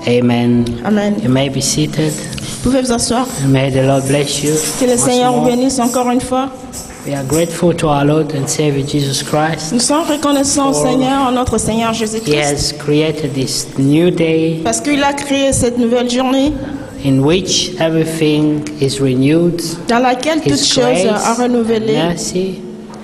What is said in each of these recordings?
Amen. Amen. You may be seated. Vous pouvez vous asseoir. May the Lord bless you. Que le once Seigneur vous more. bénisse encore une fois. We are grateful to our Lord and Savior Jesus Christ. Nous sommes reconnaissants au Seigneur, notre Seigneur He Jésus-Christ, has created this new day parce qu'il a créé cette nouvelle journée in which everything is renewed. dans laquelle toutes His choses grace sont renouvelées. and mercy.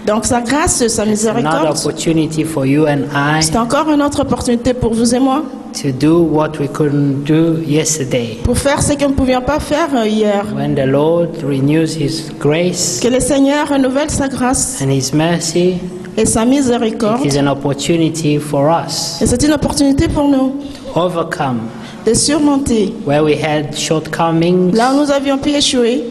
Donc sa grâce, sa Another miséricorde, opportunity for you and I c'est encore une autre opportunité pour vous et moi, to do what we couldn't do yesterday. pour faire ce que nous ne pouvions pas faire hier. When the Lord renews His grace Que le Seigneur renouvelle sa grâce and His mercy, et sa miséricorde. it is an opportunity for us Et c'est une opportunité pour nous to overcome de surmonter where we had shortcomings là où nous avions pu échouer.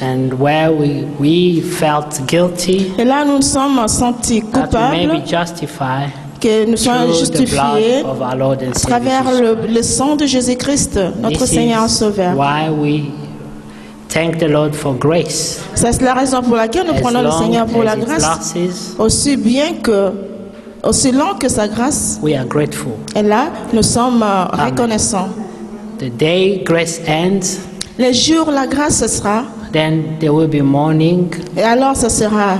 and where we felt guilty, Et là, nous nous sommes sentis that we may coupables, be justified que nous soyons through the justifiés blood of our Lord and à travers Savior. le sang de Jésus-Christ, notre This Seigneur is Sauveur. why we thank the Lord for grace. C'est la raison pour laquelle nous As prenons le long Seigneur pour la as it grâce. lasts, Aussi long que sa grâce we are grateful. est là, nous sommes reconnaissants. The day grace ends, Les jours, la grâce, ce sera, then there will be mourning et alors ce sera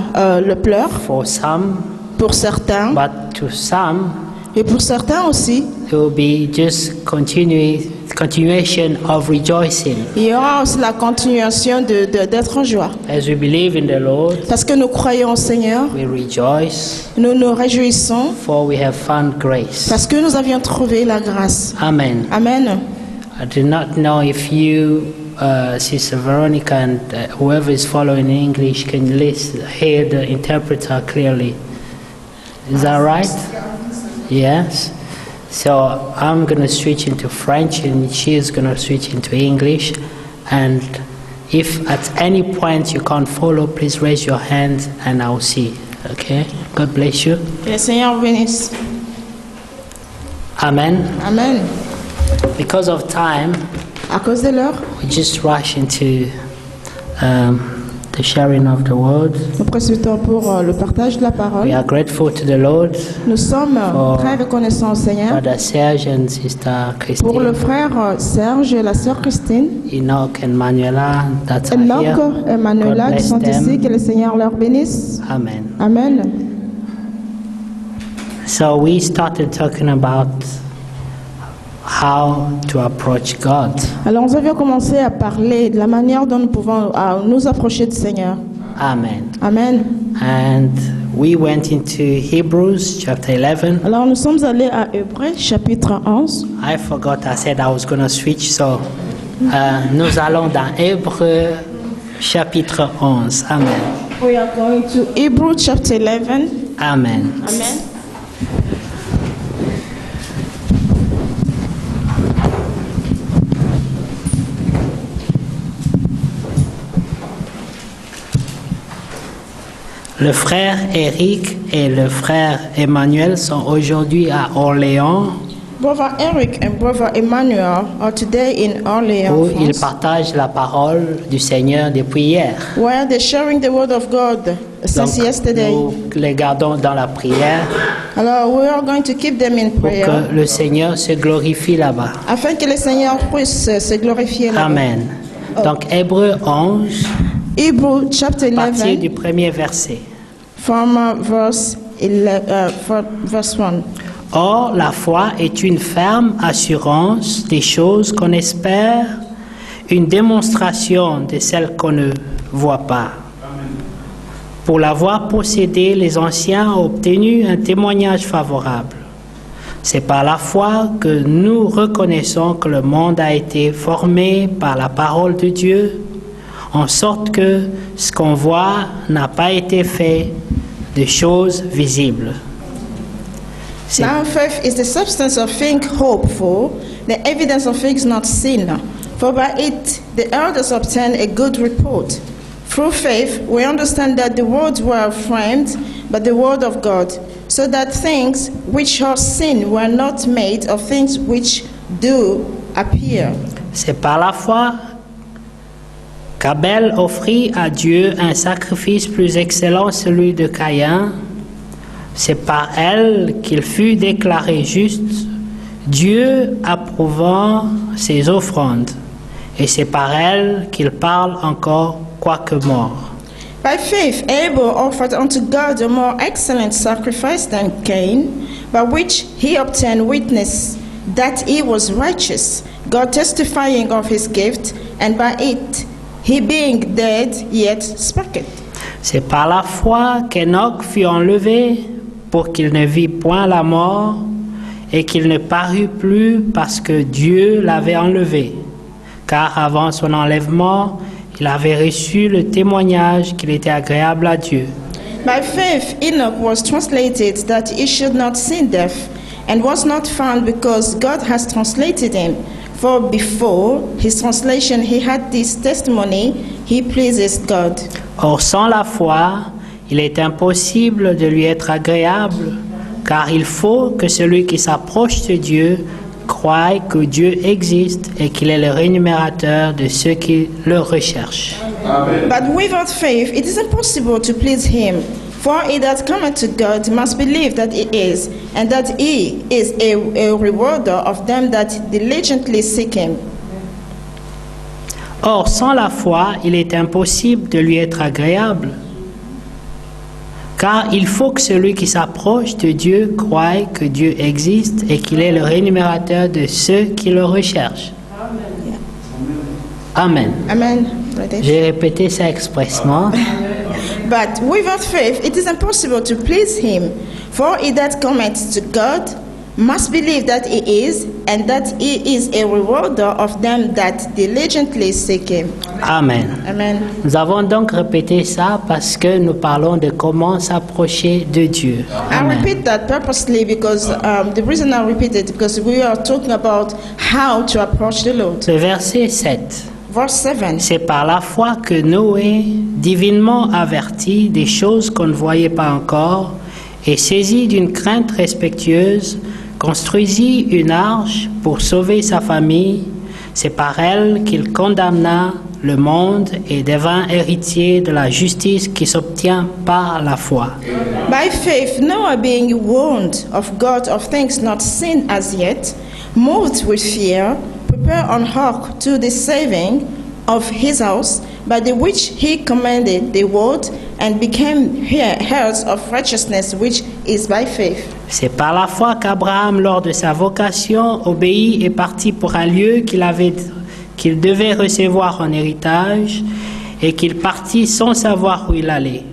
le pleur for some, pour certains, but to some, et pour certains aussi, it will be just continuation of rejoicing. il y aura aussi la continuation d'être en joie. As we believe in the Lord, Parce que nous croyons au Seigneur, we rejoice, nous nous réjouissons for we have found grace. parce que nous avions trouvé la grâce. Amen. Amen. I do not know if you, Sister Veronica, and whoever is following English can hear the interpreter clearly. Is that right? Yes. So I'm going to switch into French and she is going to switch into English. And if at any point you can't follow, please raise your hand and I'll see. Okay? God bless you. Que le Seigneur vous bénisse. Amen. Amen. Because of time, À cause de l'heure, we just rush into the sharing of the word. nous précipitons pour le partage de la We parole. are grateful to the Lord, Nous sommes très reconnaissants au Seigneur Brother Serge and Sister pour le Christine, frère Serge et la sœur Christine, Enoch and Manuela that are Enoch here. et Manuela God qui bless sont them. ici. Que le Seigneur leur bénisse. Amen. Amen. So we started talking about how to approach God. Alors nous avions commencé à parler de la manière dont nous pouvons nous approcher du Seigneur. Amen. Amen. And we went into Hebrews chapter 11. Alors nous sommes allés à Hébreux chapitre 11. I forgot I said I was going to switch, so nous allons dans Hébreux chapitre 11. Amen. We are going to Hebrew chapter 11. Amen. Amen. Le frère Eric et le frère Emmanuel sont aujourd'hui à Orléans Brother Eric and Brother Emmanuel are today in Orléans, où ils France, partagent la parole du Seigneur depuis hier. where they're sharing the word of God since yesterday. Nous les gardons dans la prière Alors, we are going to keep them in pour prayer que le Seigneur se glorifie là-bas. afin que le Seigneur puisse se glorifier là. Amen. Donc Hébreux 11, Hebrew chapter à partir 11 du premier verset. from verse 1. Or, la foi est une ferme assurance des choses qu'on espère, une démonstration de celles qu'on ne voit pas. Pour l'avoir possédée, les anciens ont obtenu un témoignage favorable. C'est par la foi que nous reconnaissons que le monde a été formé par la parole de Dieu, en sorte que ce qu'on voit n'a pas été fait de choses visibles. C'est Now faith is the substance of things hoped for, the evidence of things not seen. For by it the elders obtained a good report. Through faith we understand that the worlds were framed by the word of God, so that things which are seen were not made of things which do appear. C'est par la foi qu'Abel offrit à Dieu un sacrifice plus excellent, celui de Caïn. C'est par elle qu'il fut déclaré juste, Dieu approuvant ses offrandes, et c'est par elles qu'il parle encore quoique mort. By faith, Abel offered unto God a more excellent sacrifice than Cain, by which he obtained witness that he was righteous, God testifying of his gift, and by it, he being dead yet spake. C'est par la foi qu'Enoch fut enlevé pour qu'il ne vît point la mort et qu'il ne parut plus parce que Dieu l'avait enlevé. Car avant son enlèvement, il avait reçu le témoignage qu'il était agréable à Dieu. By faith, Enoch was translated that he should not see death, and was not found because God has translated him. For before his translation he had this testimony, he pleases God. Or, sans la foi, il est impossible de lui être agréable, car il faut que celui qui s'approche de Dieu croit que Dieu existe et qu'il est le rémunérateur de ceux qui le recherchent. Amen. But without faith it is impossible to please him. For he that cometh to God must believe that he is, and that he is a rewarder of them that diligently seek him. Or, sans la foi, il est impossible de lui être agréable, car il faut que celui qui s'approche de Dieu croie que Dieu existe et qu'il est le rémunérateur de ceux qui le recherchent. Amen. Amen. Brother. J'ai répété ça expressement. But without faith it is impossible to please him. For he that cometh to God must believe that he is, and that he is a rewarder of them that diligently seek him. Amen. Amen. Nous avons donc répété ça parce que nous parlons de comment s'approcher de Dieu. I Amen. repeat that purposely because the reason I repeat it because we are talking about how to approach the Lord. Le verset 7. Verse 7. C'est par la foi que Noé, divinement averti des choses qu'on ne voyait pas encore, et saisi d'une crainte respectueuse, construisit une arche pour sauver sa famille. C'est par elle qu'il condamna le monde et devint héritier de la justice qui s'obtient par la foi. By faith, Noah, being warned of God of things not seen as yet, moved with fear, prepared an ark to the saving of his house, by the which he commanded the world, and became heirs of righteousness, which is by faith. C'est par la foi qu'Abraham, lors de sa vocation, obéit et partit pour un lieu qu'il devait recevoir en héritage, et qu'il partit sans savoir où il allait.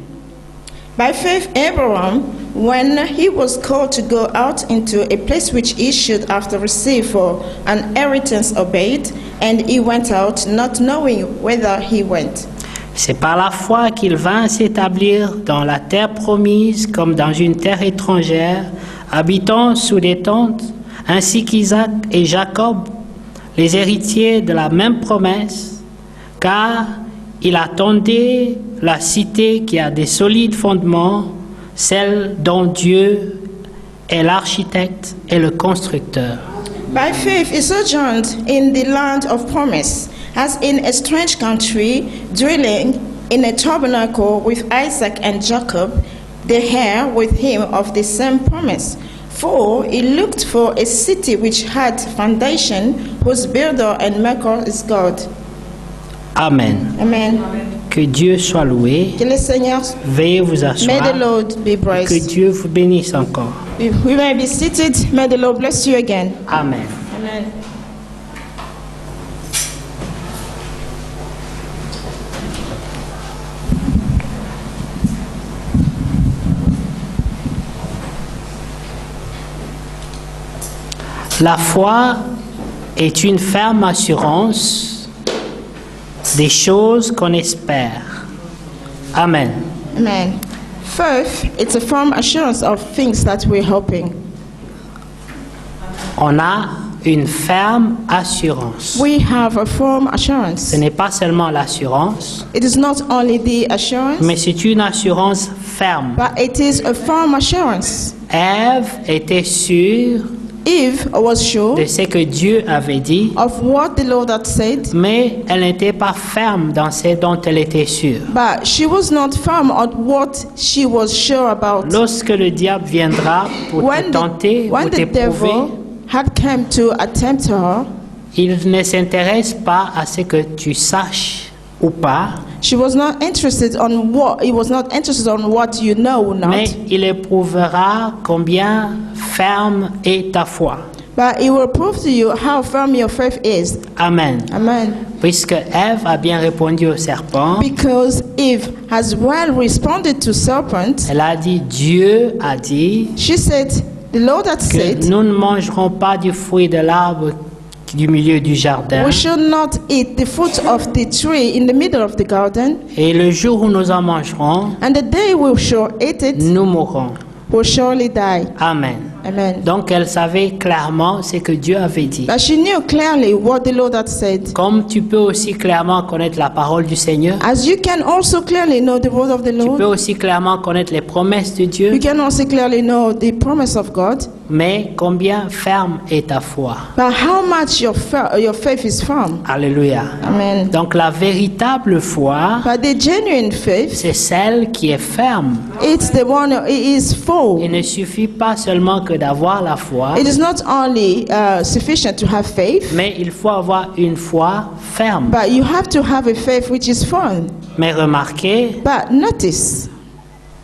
By faith, Abraham, when he was called to go out into a place which he should after receive for an inheritance, obeyed, and he went out, not knowing whither he went. C'est par la foi qu'il vint s'établir dans la terre promise comme dans une terre étrangère, habitant sous des tentes, ainsi qu'Isaac et Jacob, les héritiers de la même promesse, car il attendait la cité qui a des solides fondements, celle dont Dieu est l'architecte et le constructeur. By faith, he sojourned in the land of promise, as in a strange country, dwelling in a tabernacle with Isaac and Jacob, the heir with him of the same promise. For he looked for a city which had foundation, whose builder and maker is God. Amen. Amen. Que Dieu soit loué. Que le Seigneur, Veuillez vous may asseoir. the Lord be Que praised. Dieu vous bénisse encore. We may be seated. May the Lord bless you again. Amen. Amen. La foi est une ferme assurance des choses qu'on espère. Amen. Amen. Faith, it's a firm assurance of things that we're hoping. On a une ferme assurance. We have a firm assurance. Ce n'est pas seulement l'assurance, It is not only the assurance, mais c'est une assurance ferme. but it is a firm assurance. Ève était sûre Eve was sure de ce que Dieu avait dit, of what the Lord had said, mais elle n'était pas ferme dans ce dont elle était sûre. but she was not firm on what she was sure about. Lorsque le diable viendra pour te tenter, pour when the t'éprouver, devil had come to attempt her, il ne s'intéresse pas à ce que tu saches ou pas, he was not interested on what you know or not, mais il éprouvera combien ferme est ta foi. but he will prove to you how firm your faith is. Amen. Amen. Puisque Ève a bien répondu au serpent, Because Eve has well responded to serpent, elle a dit, Dieu a dit she said, the Lord had que said, nous ne mangerons pas du fruit de l'arbre du milieu du jardin. we should not eat the fruit of the tree in the middle of the garden, Et le jour où nous en mangerons, and the day we shall eat it, nous mourrons. will surely die. Amen. Amen. Donc elle savait clairement ce que Dieu avait dit. But she knew clearly what the Lord had said. Comme tu peux aussi clairement connaître la parole du Seigneur, As you can also clearly know the word of the tu peux Lord, aussi clairement connaître les promesses de Dieu, you can also clearly know the promise of God. mais combien ferme est ta foi. But how much your faith is firm. Alléluia. Amen. Donc la véritable foi, But the genuine faith, c'est celle qui est ferme. it's the one it is full. Il ne suffit pas seulement que d'avoir la foi, It is not only sufficient to have faith, mais il faut avoir une foi ferme. but you have to have a faith which is firm. Mais remarquez, But notice,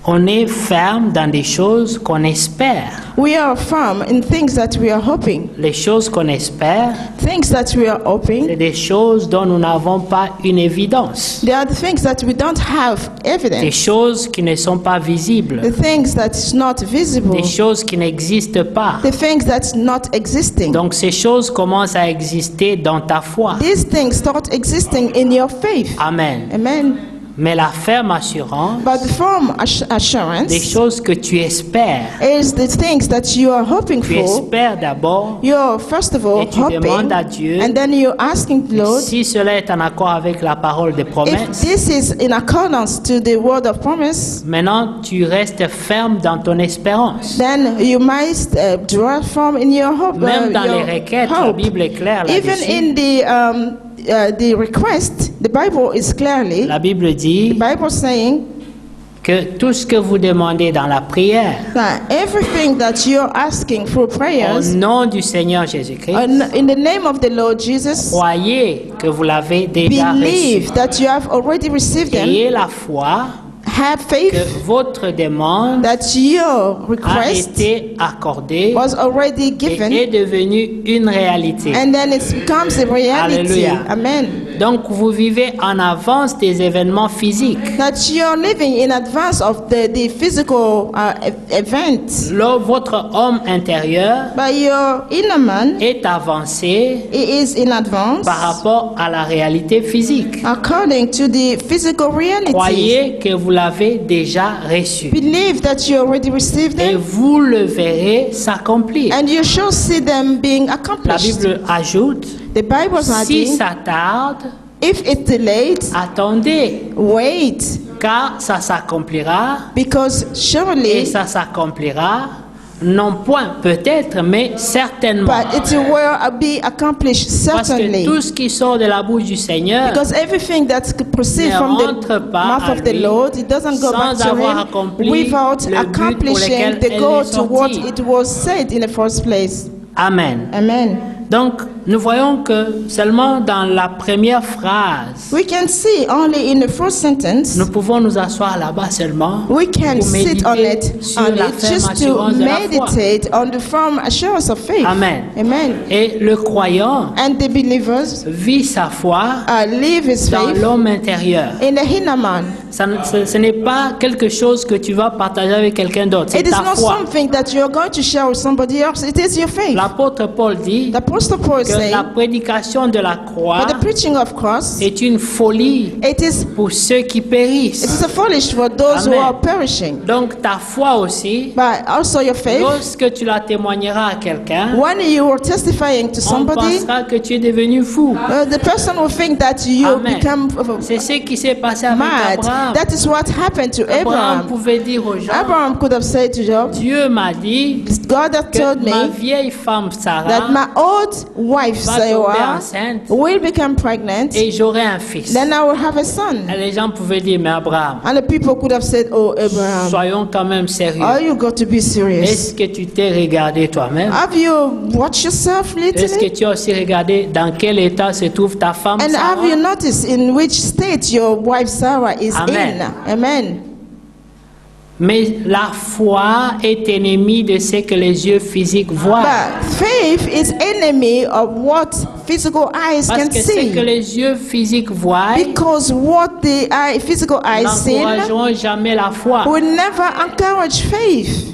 on est ferme dans des choses qu'on espère. we are firm in things that we are hoping. Les choses qu'on espère, Things that we are c'est hoping, des choses dont nous n'avons pas une évidence. they are the things that we don't have Des evidence. choses qui ne sont pas visibles. The things that is not visible. Des choses qui n'existent pas. The things that's not existing. Donc ces choses commencent à exister dans ta foi. These things start existing in your faith. Amen. Amen. Mais la ferme assurance, But the firm des assurance choses que tu espères. is the things that you are hoping Tu for. espères d'abord. You're first of all Et tu hoping, demandes à Dieu, and then you're asking the Lord, Si cela est en accord avec la parole des if promesses, this is in accordance to the word of promise, maintenant tu restes ferme dans ton espérance. then you might draw firm in your hope. Même dans your les requêtes, la hope. Bible est claire Even là-dessus. in the request, the Bible is clearly, La Bible the dit Bible saying que tout ce que vous demandez dans la prière, that everything that you're asking for au prayers, nom du Seigneur Jésus-Christ, in the name of the Lord Jesus, croyez que vous l'avez déjà reçu. believe that you have already received them, Ayez la foi have que faith votre demande that your a request été accordée was already et given, est devenue une réalité. and then it becomes a reality. Alléluia. Amen. Donc vous vivez en avance des événements physiques. That you're living in advance of the physical events. Votre homme intérieur But your inner man, est avancé it is in advance par rapport à la réalité physique. according to the physical reality. Croyez que vous l'avez déjà reçu Believe that you already received et them, vous le verrez s'accomplir. and you shall see them being La accomplished. Bible ajoute, The Bible is si adding, ça tarde, if it's delayed, attendez, wait, car ça s'accomplira because et surely, ça s'accomplira, non point peut-être, mais certainement. but it will be accomplished Parce que certainly. tout ce qui sort de la bouche du Seigneur Because everything that proceeds ne from rentre the pas mouth à of the lui Lord, it doesn't go back sans to avoir him accompli without le but pour accomplishing lequel the elle goal est to what sortie. it was said in the first place. Amen. Amen. Donc, nous voyons que seulement dans la première phrase, We can see only in the first sentence, nous pouvons nous asseoir là-bas seulement we can pour sit on méditer it, sur la ferme just to assurance de la foi. meditate on the firm assurance of faith. Amen. Amen. Et le croyant And the believers vit sa foi live his dans faith l'homme intérieur. in the inner man. Ce n'est pas quelque chose que tu vas partager avec quelqu'un d'autre, c'est It is ta not foi. something that you're going to share with somebody else. It is your faith. L'apôtre Paul dit The Apostle Paul que says, la prédication de la croix for the preaching of cross, est une folie it is pour ceux qui périssent. a foolish for those who Amen. are perishing. Donc ta foi aussi, But also your faith, lorsque tu la témoigneras à quelqu'un, when you are testifying to on somebody, pensera que tu es devenu fou. the person will think that you Amen. become C'est ce qui s'est passé avec mad. Abraham. That is what happened to Abraham Abraham. pouvait dire aux gens, Abraham could have said to Job, Dieu m'a dit God has que told ma me vieille femme that Sarah my old both wives va tomber Sarah enceinte will become pregnant, et j'aurai un fils. then I will have a son. Et les gens pouvaient dire, mais Abraham, And the people could have said, oh, Abraham, soyons quand même sérieux. oh, you got to be serious. Est-ce que tu t'es regardé toi-même? Have you watched yourself Est-ce que lately? tu as aussi regardé dans quel état se trouve ta femme And have Sarah? you noticed in which state your wife Sarah is Amen. in? Amen. Mais la foi est ennemie de ce que les yeux physiques voient. But faith is enemy of what physical eyes Parce can que ce que see. les yeux physiques voient Because what the physical eyes see n'encourageront jamais la foi. will never encourage faith.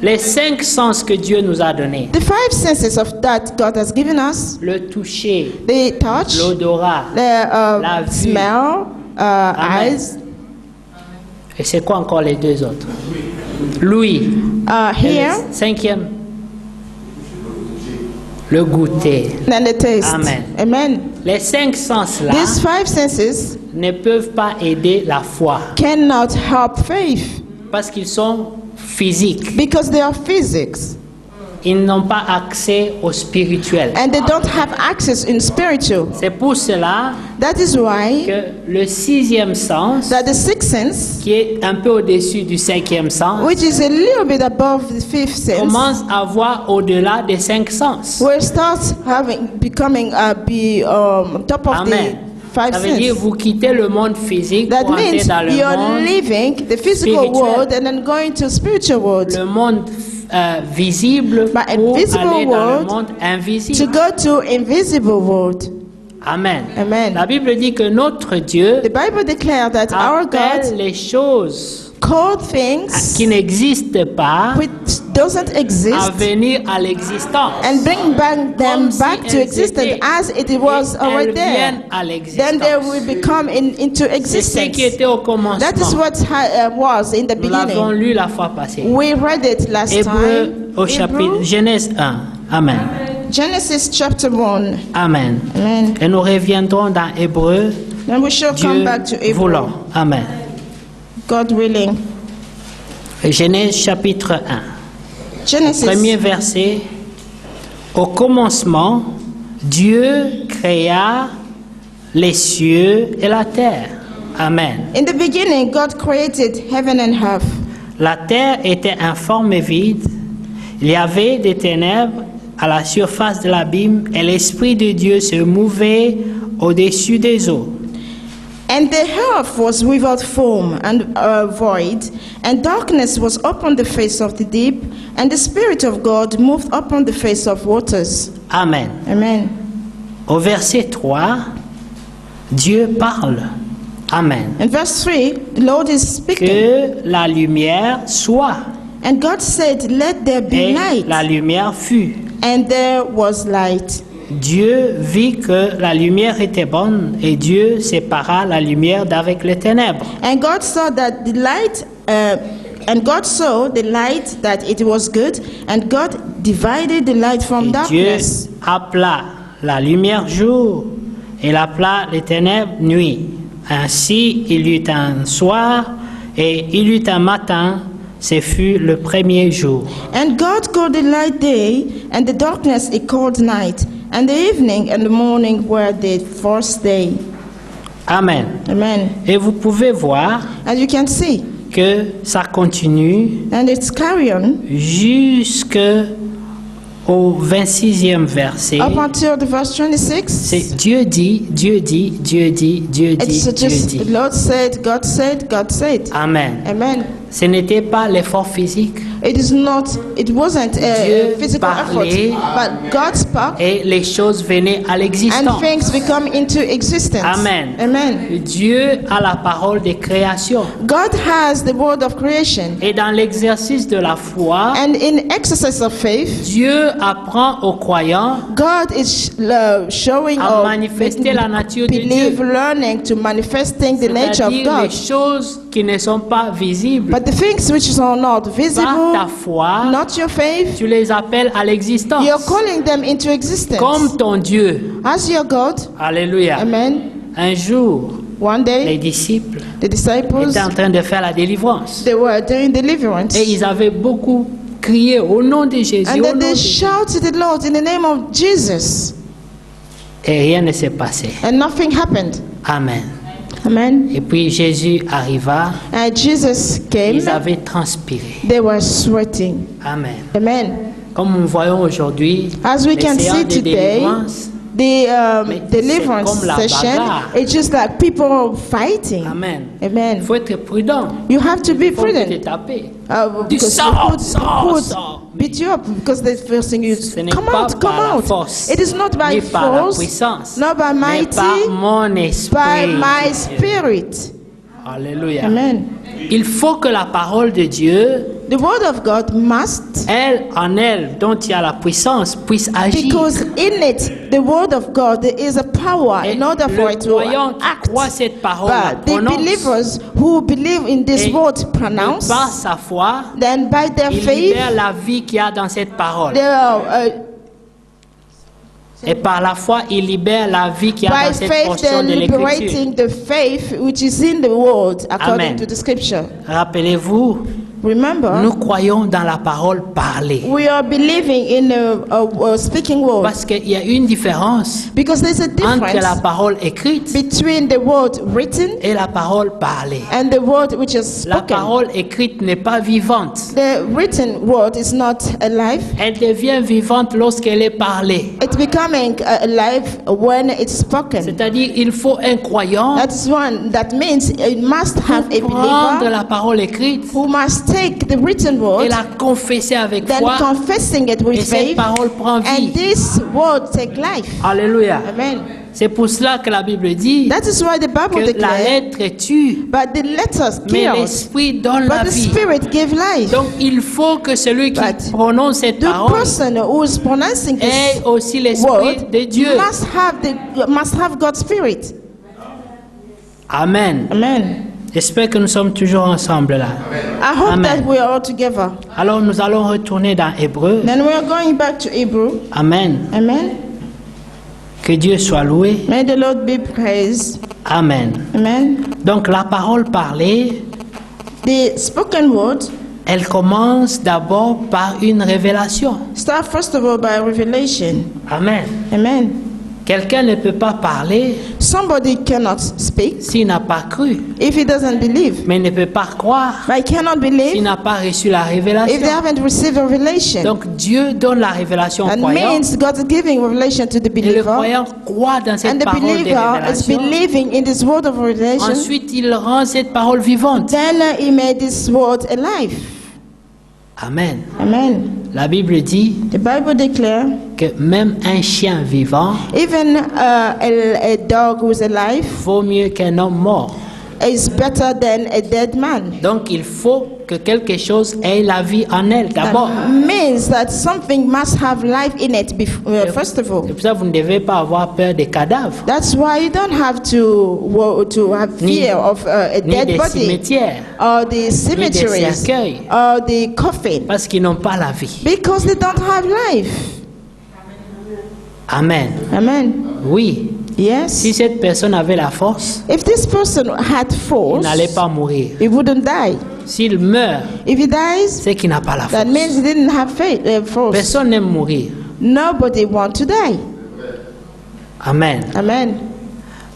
Les 5 sens que Dieu nous a donnés, The 5 senses of that God has given us, le toucher, the touch, l'odorat, the la vue. smell, Amen. eyes, et c'est quoi encore les 2 autres? L'ouïe, et hear, le 5e, le goûter. and the taste. Amen. Amen. Les 5 sens-là These 5 senses ne peuvent pas aider la foi cannot help faith parce qu'ils sont physiques. because they are physics Ils n'ont pas accès au spirituel. and they don't have access in spiritual. C'est pour cela That is why que le 6e sens, that the 6th sense, qui est un peu au-dessus du 5e sens, which is a little bit above the 5th sense, commence à voir au-delà des 5 sens. will start becoming top of Amen. the 5 Ça veut dire senses. vous quittez le monde physique That pour entrer means dans le you're monde, leaving the physical spirituel. world and then going to spiritual world le monde visible But a pour visible aller dans le world monde to invisible. go to invisible world. Amen. Amen. La Bible dit que notre Dieu The Bible declares that our appelle God les choses called things qui n'existent pas which doesn't à exist venir à l'existence. and bring them Comme si back to elles existence étaient, as it was et already elles there. viennent à Then they will l'existence. become into C'est ce existence. qui était au commencement. That is what was in the Nous l'avons beginning. lu la fois passée. We read it last Hébreux time. au chapitre Hebrew, Genèse 1. Amen. Genesis chapter 1. Amen. Amen. Et nous reviendrons dans Hébreu, Then we shall come Dieu back to April, voulant. Amen. God willing. Genèse chapitre 1. Genesis. Premier verset. Au commencement, Dieu créa les cieux et la terre. Amen. In the beginning, God created heaven and earth. La terre était informe et vide. Il y avait des ténèbres à la surface de l'abîme et l'Esprit de Dieu se mouvait au-dessus des eaux. And the earth was without form and void, and darkness was upon the face of the deep, and the Spirit of God moved upon the face of waters. Amen. Amen. Au verset 3, Dieu parle. Amen. In verse 3, the Lord is speaking. Que la lumière soit. And God said, let there be Et light. la lumière fut. And there was light. Dieu vit que la lumière était bonne et Dieu sépara la lumière d'avec les ténèbres. And God saw that the light, and God saw the light that it was good, and God divided the light from Et Dieu darkness. appela la lumière jour et il appela les ténèbres nuit. Ainsi il y eut un soir et il y eut un matin, ce fut le premier jour. And God called the light day, and the darkness he called night. And the evening and the morning were the first day. Amen. Amen. Et vous pouvez voir As you can see, que ça continue and it's carry on jusque au 26e verset. up until the verse 26. C'est Dieu dit, Dieu dit, Dieu dit, Dieu dit, It's Dieu just dit. the Lord said, God said, God said. Amen. Amen. Ce n'était pas l'effort physique It wasn't a Dieu physical parlait, effort, but God spoke et les choses venaient à and l'existence. things become into existence. Amen. Amen. Dieu a la parole de création. God has the word of creation. Et dans l'exercice de la foi, And in exercise of faith, Dieu apprend aux croyants God is showing à or manifester la nature de believe, Dieu. learning to manifesting the nature of C'est-à-dire les God. choses qui ne sont pas visibles. But the things which are not Par visible, ta foi, not your faith, tu les appelles à l'existence. you're calling them into existence. Comme ton Dieu. As your God. Alléluia. Amen. Un jour, One les day, disciples the disciples, étaient en train de faire la délivrance. they were doing deliverance. Et ils avaient beaucoup crié au nom de Jésus, And au then nom they de Jésus. shouted the Lord in the name of Jesus. Et rien ne s'est passé. And nothing happened. Amen. Amen. Et puis Jésus arriva, And Jesus came. ils avaient transpiré. They were sweating. Amen. Amen. Comme nous voyons aujourd'hui, As we les can séances see de today, délivrance, the Mais deliverance c'est comme la session, bagarre. it's just like people fighting. amen. Amen. Il faut être prudent. You have to be Il faut que te prudent. taper. Because you sors, could sors. beat you up because the first thing is Ce n'est come pas out, come par la out. force, It is not by ni par la force, puissance, not by mais mighty, par mon esprit. by my spirit. Alléluia. Amen. Il faut que la parole de Dieu, The word of God must, elle, dont il y a la puissance, puisse agir. because in it, the word of God, there is a power Et in order for le it to croyant qui act. croit cette parole, la But the prononce, believers who believe in this et word par pronounce, sa foi, then by their il faith, libère la vie qu'il y a dans cette parole. they are, Et par la foi, il libère la vie qu'il y a by dans cette faith, portion they're de l'Écriture. liberating the faith which is in the word according Amen. to the scripture. Rappelez-vous, Remember, nous croyons dans la parole parlée. we are believing in a speaking word Parce qu'il y a une différence because there's a entre la difference parole écrite between the word written et la parole parlée. and the word which is La spoken. parole écrite n'est pas vivante. The written word is not alive. Elle devient vivante lorsqu'elle est parlée. It's becoming alive when it's spoken. C'est-à-dire, il faut un croyant That's one. That means it must have a prendre believer la parole écrite who must take the written et word, la confesser avec then foi. confessing it Et with cette faith, parole prend and vie. this word take life. Alléluia. Amen. C'est pour cela que la Bible dit That is why the Bible que la declares, lettre tue, but the letters mais killed, l'esprit donne la but the vie. spirit give life. Donc il faut que celui qui But prononce cette The parole person who is pronouncing ait this aussi l'esprit word de Dieu. must have God's spirit. Amen. Amen. J'espère que nous sommes toujours ensemble là. I hope Amen. that we are all together. Alors nous allons retourner dans Hébreu. Then we are going back to Hebrew. Amen. Amen. Que Dieu soit loué. May the Lord be praised. Amen. Amen. Donc la parole parlée, The spoken word elle commence d'abord par une révélation. start first of all by revelation. Amen. Amen. Quelqu'un ne peut pas parler Somebody cannot speak s'il n'a pas cru, if he doesn't believe. mais ne peut pas croire But he cannot s'il believe n'a pas reçu la if they révélation. haven't received a revelation. Donc Dieu donne la révélation au That croyant means God is giving revelation to the et le believer. croyant croit dans cette And the parole de believer is révélation. believing in this word of revelation. Ensuite, il rend cette parole vivante. Then he made this word alive. Amen. Amen. La Bible dit The Bible declares que même un chien vivant even a dog who's alive vaut mieux qu'un homme mort. is better than a dead man. Donc il faut que quelque chose ait la vie en elle d'abord. That means that something must have life in it first of all. C'est pour ça que vous ne devez pas avoir peur des cadavres, That's why you don't have to have Ni- fear of a ni dead des body cimetières, or the cemeteries cercueils. or the coffin parce qu'ils n'ont pas la vie. because they don't have life. Amen. Amen. Oui. Yes. Si cette personne avait la force, If this person had il force, n'allait pas mourir. he wouldn't die. S'il meurt, If he dies, c'est qu'il n'a pas la that force. means he didn't have faith, force. Personne n'aime mourir. Nobody wants to die. Amen. Amen.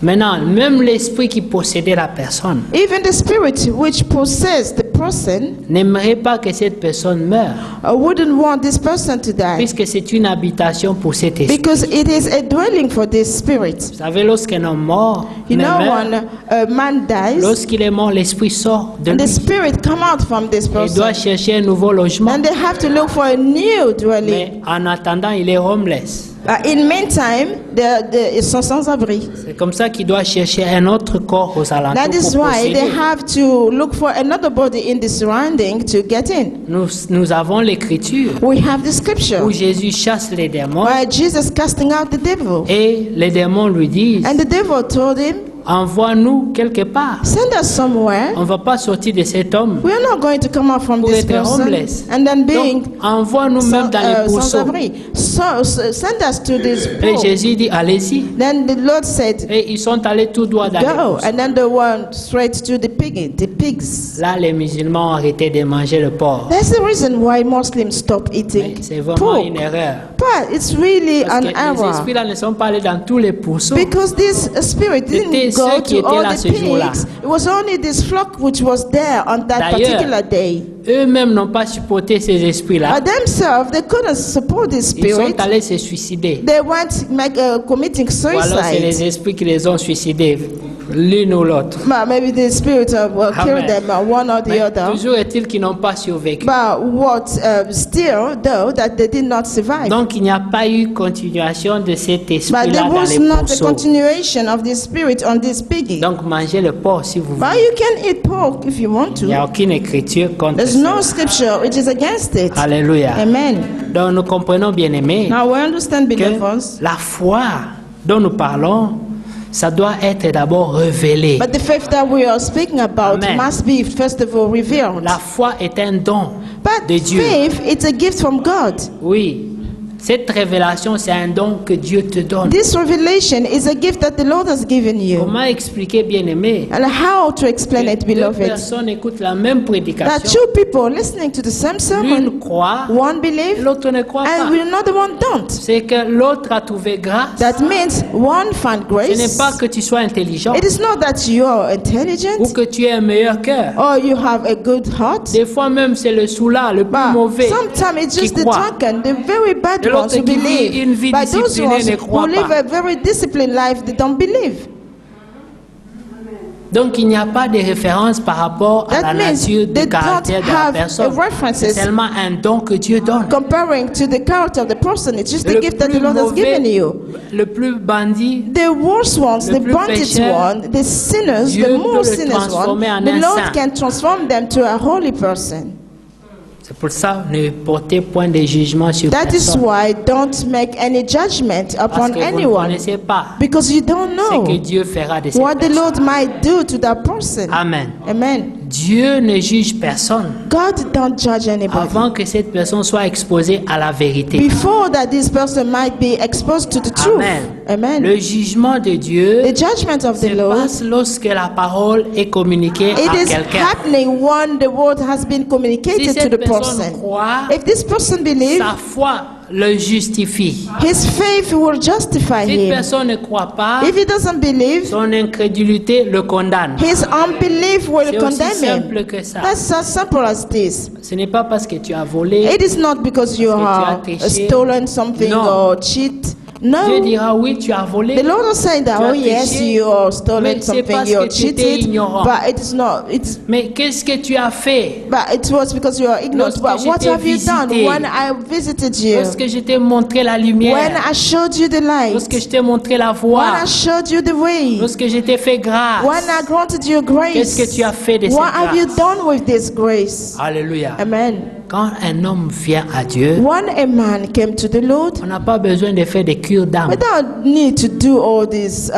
Maintenant, même l'esprit qui possédait la personne Even the spirit which possessed the person n'aimerait pas que cette personne meure, wouldn't want this person to die puisque c'est une habitation pour cet esprit. because it is a dwelling for this spirit. Vous savez, lorsqu'un homme mort You know, meurt, when a man dies, lorsqu'il est mort, l'esprit sort de the lui. spirit come out from this Il doit person. chercher un nouveau logement. And they have to look for a new dwelling. Mais en attendant, il est homeless. In meantime, ils sont sans abri. C'est comme ça qu'il doit chercher un autre corps aux alentours That is pour why they posséder. have to look for another body in the surrounding to get in. Nous avons l'écriture We have the scripture où Jésus chasse les démons where Jesus casting out the devil. et les démons lui disent, And the devil told him, envoie-nous quelque part. Send us somewhere. On ne va pas sortir de cet homme We are not going to come out from pour this être person homeless. and then being Donc, envoie-nous même dans les pourceaux. sans-abri. So send us to this Et poor. Jésus dit, allez-y. Then the Lord said, Et ils sont allés tout droit dans les go. pourceaux. And then they went straight to the pigs. Là, les musulmans ont arrêté de manger le porc. That's the reason why Muslims stop Mais eating c'est vraiment pork. une erreur. But it's really Parce an que les error. esprits-là ne sont pas allés dans tous les pourceaux. Because this spirit C'était didn't go ceux qui to étaient all là the ce jour-là. pigs. It was only this flock which was there on that D'ailleurs, particular day. Eux-mêmes n'ont pas supporté ces esprits-là. But themselves, they couldn't support this Ils sont spirit. allés se suicider. They went committing Ou alors c'est les suicide. esprits qui les ont suicidés, l'une ou l'autre. Maybe the spirit killed Amen. them, one or the Mais other. toujours est-il qu'ils n'ont pas survécu. But what still, though, that they did not survive. Donc il n'y a pas eu continuation de cet But esprit-là there dans was les not a pourceaux. continuation of this spirit on this piggy. Donc mangez le porc si vous But voulez. you can eat pork if you want Il n'y a to. aucune écriture contre There's ça. no scripture which is against it. Alléluia. Amen. Donc nous comprenons bien aimés Now we understand, que believers, la foi dont nous parlons, ça doit être d'abord révélé. but the faith that we are speaking about Amen. must be, first of all, revealed. La foi est un don But de Dieu. faith, it's a gift from God. Oui, cette révélation, c'est un don que Dieu te donne. This revelation is a gift that the Lord has given you. Comment expliquer, bien aimé, And how to explain it, que deux beloved? personnes écoutent la même That prédication. two people listening to the same sermon, L'une croit, one believes l'autre ne croit and pas. another one don't. C'est que l'autre a trouvé grâce. That means one found Ce n'est grace. pas que tu sois intelligent It is not that you are ou intelligent que tu aies un meilleur cœur. or you have a good heart. Des fois même, c'est le soulard, le plus But mauvais sometimes it's qui just the croit. drunken, the very bad Et l'autre ones who qui vit believe. une vie But those disciplinée ones ne who croient live pas. a very disciplined life, they don't believe. Donc il n'y a pas de référence par rapport à That la means nature they du caractère don't de la have personne. references. C'est seulement un don que Dieu donne. Comparing to the character of the person, it's just the Le gift that the plus Lord has given mauvais, you. le plus bandit, The worst ones, Le the plus bandit pécheur, one, the sinners, Dieu the peut more le sinners one, transformer en the un Lord saint. can transform them to a holy person. c'est pour ça ne portez point de jugement sur That is personne. why don't make any judgment Parce upon que vous ne anyone, connaissez pas because you don't ce que know Dieu fera de cette what the personne. Lord might do to that person. Amen. Amen. Dieu ne juge personne God don't judge anybody. avant que cette personne soit exposée à la vérité. Before that this person might be exposed to the truth. Amen. Amen. Le jugement de Dieu The judgment of the se Lord, passe lorsque la parole est communiquée it à is quelqu'un. happening when the word has been Si communicated to cette the personne person. croit, If this person believes, sa foi le justifie. his faith will justify Si cette him. personne ne croit pas, If he doesn't believe, son incrédulité le condamne. his unbelief will C'est aussi condemn him. simple que ça. That's as simple as this. Ce n'est pas parce que tu as volé. It is not because you Parce que tu as have triché. stolen something Non. or cheat. Dieu No. dira oui, tu as volé. The Lord will say that, Tu as oh yes, triché, you are mais stolen c'est something, parce you are que tu étais cheated, ignorant. but it is not. It's Mais qu'est-ce que tu as fait but it was because you are ignorant. Lorsque But je what t'ai have you done visité, when I visited you? lorsque je t'ai montré la When lumière, I showed you the light? lorsque je t'ai montré la When voie, I showed you the way? lorsque je t'ai fait grâce? When I granted you grace? Qu'est-ce que tu as fait de cette What have you grâce? done with this grace? Alléluia. Amen. Quand un homme vient à Dieu, When a man came to the Lord, on n'a pas besoin de faire des cures d'âme. without need to do all this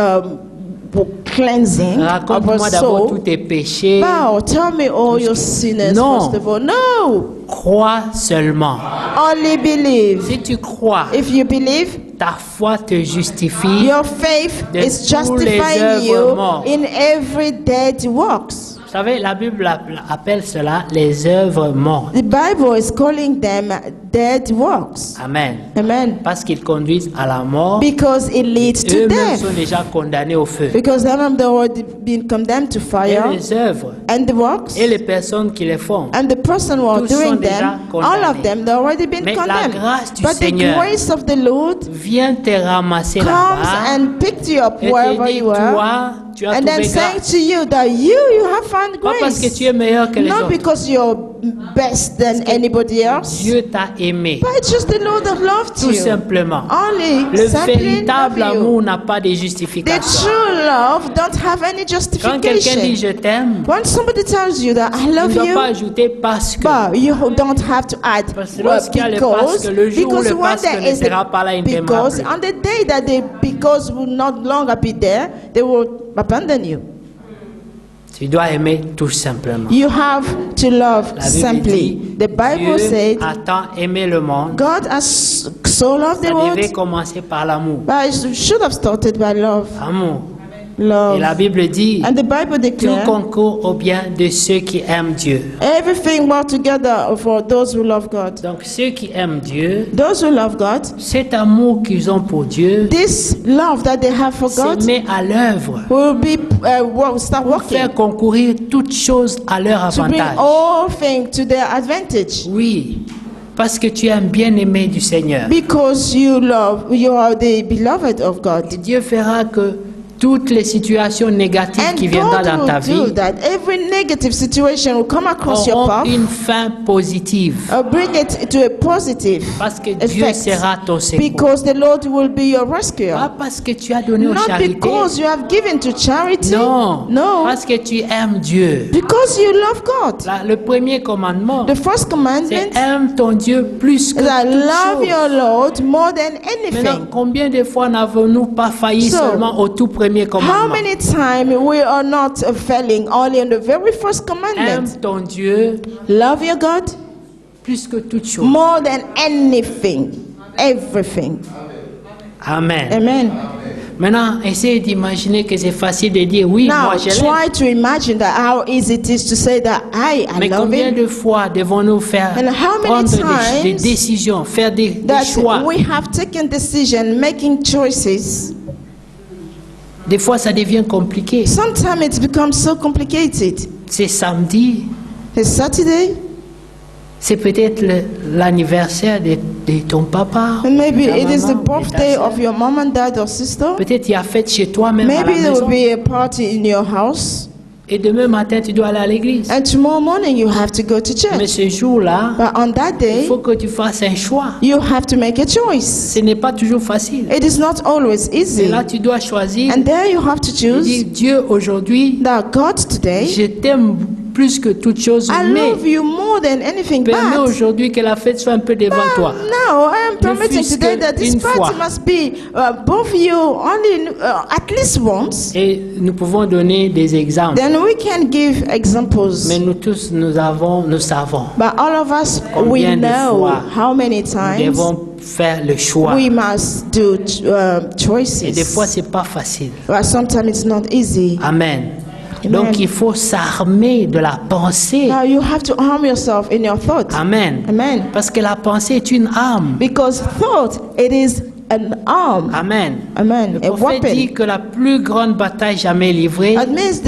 cleansing of Raconte-moi our d'abord tous soul. tes péchés. Bow, tell me all your sinners Non. first of all. No, Crois seulement. only believe. Si tu crois, If you believe, ta foi te justifie. your faith de is tous les justifying œuvres you mortes. in every dead works. Vous savez, la Bible appelle cela les œuvres mortes. The Bible is calling them dead works. Amen. Amen. Parce qu'ils conduisent à la mort. Because it leads to Eux-mêmes death. sont déjà condamnés au feu. Because them have already been condemned to Et fire. les œuvres And the works et les personnes qui les font. and the person who are Tous sont doing déjà them, all of condamnés. them, they already been Mais la condemned. grâce du But the Seigneur grace of the Lord Viens te ramasser comes là-bas and picks you up et te wherever dit, you are, toi, tu as and then trouvé saying grâce. to you that you have found Pas parce que grace. tu es meilleur que les Not autres. because you're best than anybody else, Dieu t'a aimé. but it's just the Lord that loved Tout you. simplement. Only Le simply véritable love you. amour n'a pas de The justification. true love don't have any Quand quelqu'un dit justification. je t'aime, When somebody tells you that I il ne love doit you, pas ajouter parce que. but you don't have to add Parce que lorsqu'il y a le parce que, le jour où le parce que ne sera pas là, il ne t'aimera because plus. on the day that the because will not longer be there, they will abandon you. Tu dois aimer tout simplement. You have to love La Bible simply. dit, The Bible Dieu said, a tant aimé le monde, God has so loved ça the world, devait commencer par l'amour. but it should have started by love. Amour. Et Love. la Bible dit, And the Bible tout declares, concourt au bien de ceux qui aiment Dieu. everything works together for those who love God. Donc ceux qui aiment Dieu, Those who love God, cet amour qu'ils ont pour Dieu, this love that they have for se God met à l'œuvre will start pour working faire concourir toutes choses à leur to bring avantage. all things to their advantage. Oui, parce que tu es un bien-aimé du Seigneur. Because you are the beloved of God. Et Dieu fera que toutes les situations négatives And qui viendront God dans ta will do vie that. Every negative situation will come across your auront path. une fin positive. Bring it to a positive Parce que Dieu effect. sera ton secours. Because the Lord will be your rescuer. Pas parce que tu as donné aux Not charités. because you have given to charity. Non. No. Parce que tu aimes Dieu. Because you love God. Le premier commandement, The first commandment c'est aime ton Dieu plus que is that toute love chose. your Lord more than Maintenant, anything. combien de fois n'avons-nous pas failli So, seulement au tout premier How commandement? many times we are not failing only in the very first Aime commandment? ton Dieu Love your God plus que toute chose. more than anything, everything. Amen. Amen. Maintenant, essayez d'imaginer que c'est facile de dire oui, Now moi je l'aime. try to imagine that how easy it is to say that I Mais love combien him. de fois devons-nous faire And how many prendre des times décisions, faire des That choix? we have taken decision, making choices. Des fois, ça devient compliqué. Sometimes it becomes so complicated. C'est samedi, It's Saturday, c'est peut-être l'anniversaire de ton papa. and maybe de ta it is the maman, de ta birthday sœur. of your mom and dad or sister. Peut-être il y a fête chez toi même à la Maybe there will maison. be a party in your house, Et demain matin, tu dois aller à l'église. and tomorrow morning you have to go to Mais church. ce jour-là, But on that il day, faut que tu fasses un choix. you have to make a choice. Ce n'est pas toujours facile. It is not always Et easy. là, tu dois choisir. And there you have to Et choose dire, Dieu, aujourd'hui, that God today, je t'aime plus que toute chose, I mais love you more than anything permets but aujourd'hui que la fête soit un peu devant toi. now I am permitting fût-ce today que that this une party fois. must be both you only at least once. Et nous pouvons donner des exemples. Then we can give examples. Mais nous tous, nous savons. But all of us, we Combien de know fois how many Nous times devons faire le choix. we must do Et des fois, choices. c'est pas facile. But sometimes it's not easy. Amen. Amen. Donc, il faut s'armer de la pensée. Now you have to arm yourself in your thought. Amen. Amen. Parce que la pensée est une arme. Because thought, it is an arm. Amen. Amen. Le A prophète dit weapon. que la plus grande bataille jamais livrée, That means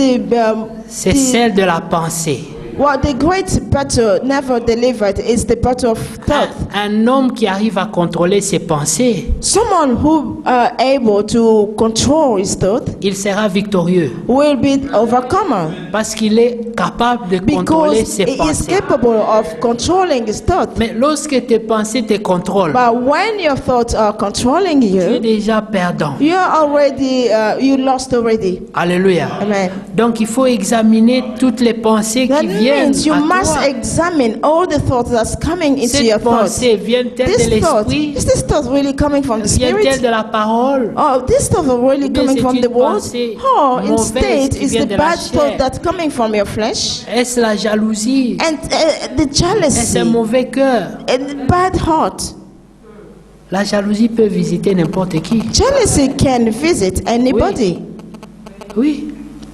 c'est celle de la pensée. the great battle never delivered is the battle of thought. Un homme qui arrive à contrôler ses pensées, Someone who able to control his thought il sera victorieux will be overcomer parce qu'il est capable de contrôler because ses he is pensées. capable of controlling his thought. Mais lorsque tes pensées te contrôlent, But when your thoughts are controlling tu es you, déjà perdant. you're already you lost already. Alléluia. Amen. Donc il faut examiner toutes les pensées That qui viennent means you à must toi. examine all the thoughts that's coming into your Cette thoughts. pensée vient-elle This de thought, l'esprit? is this thought really coming from the Vient-elle spirit? de la parole? Oh, this thought are really Ou bien coming c'est from une the word? pensée Oh, mauvaise instead, qui it's vient the de la bad chair? thought that's coming from your flesh Est-ce la jalousie? and the Est-ce jealousy un mauvais cœur? and the bad heart. La jalousie peut visiter n'importe qui. Jealousy can visit anybody. Oui.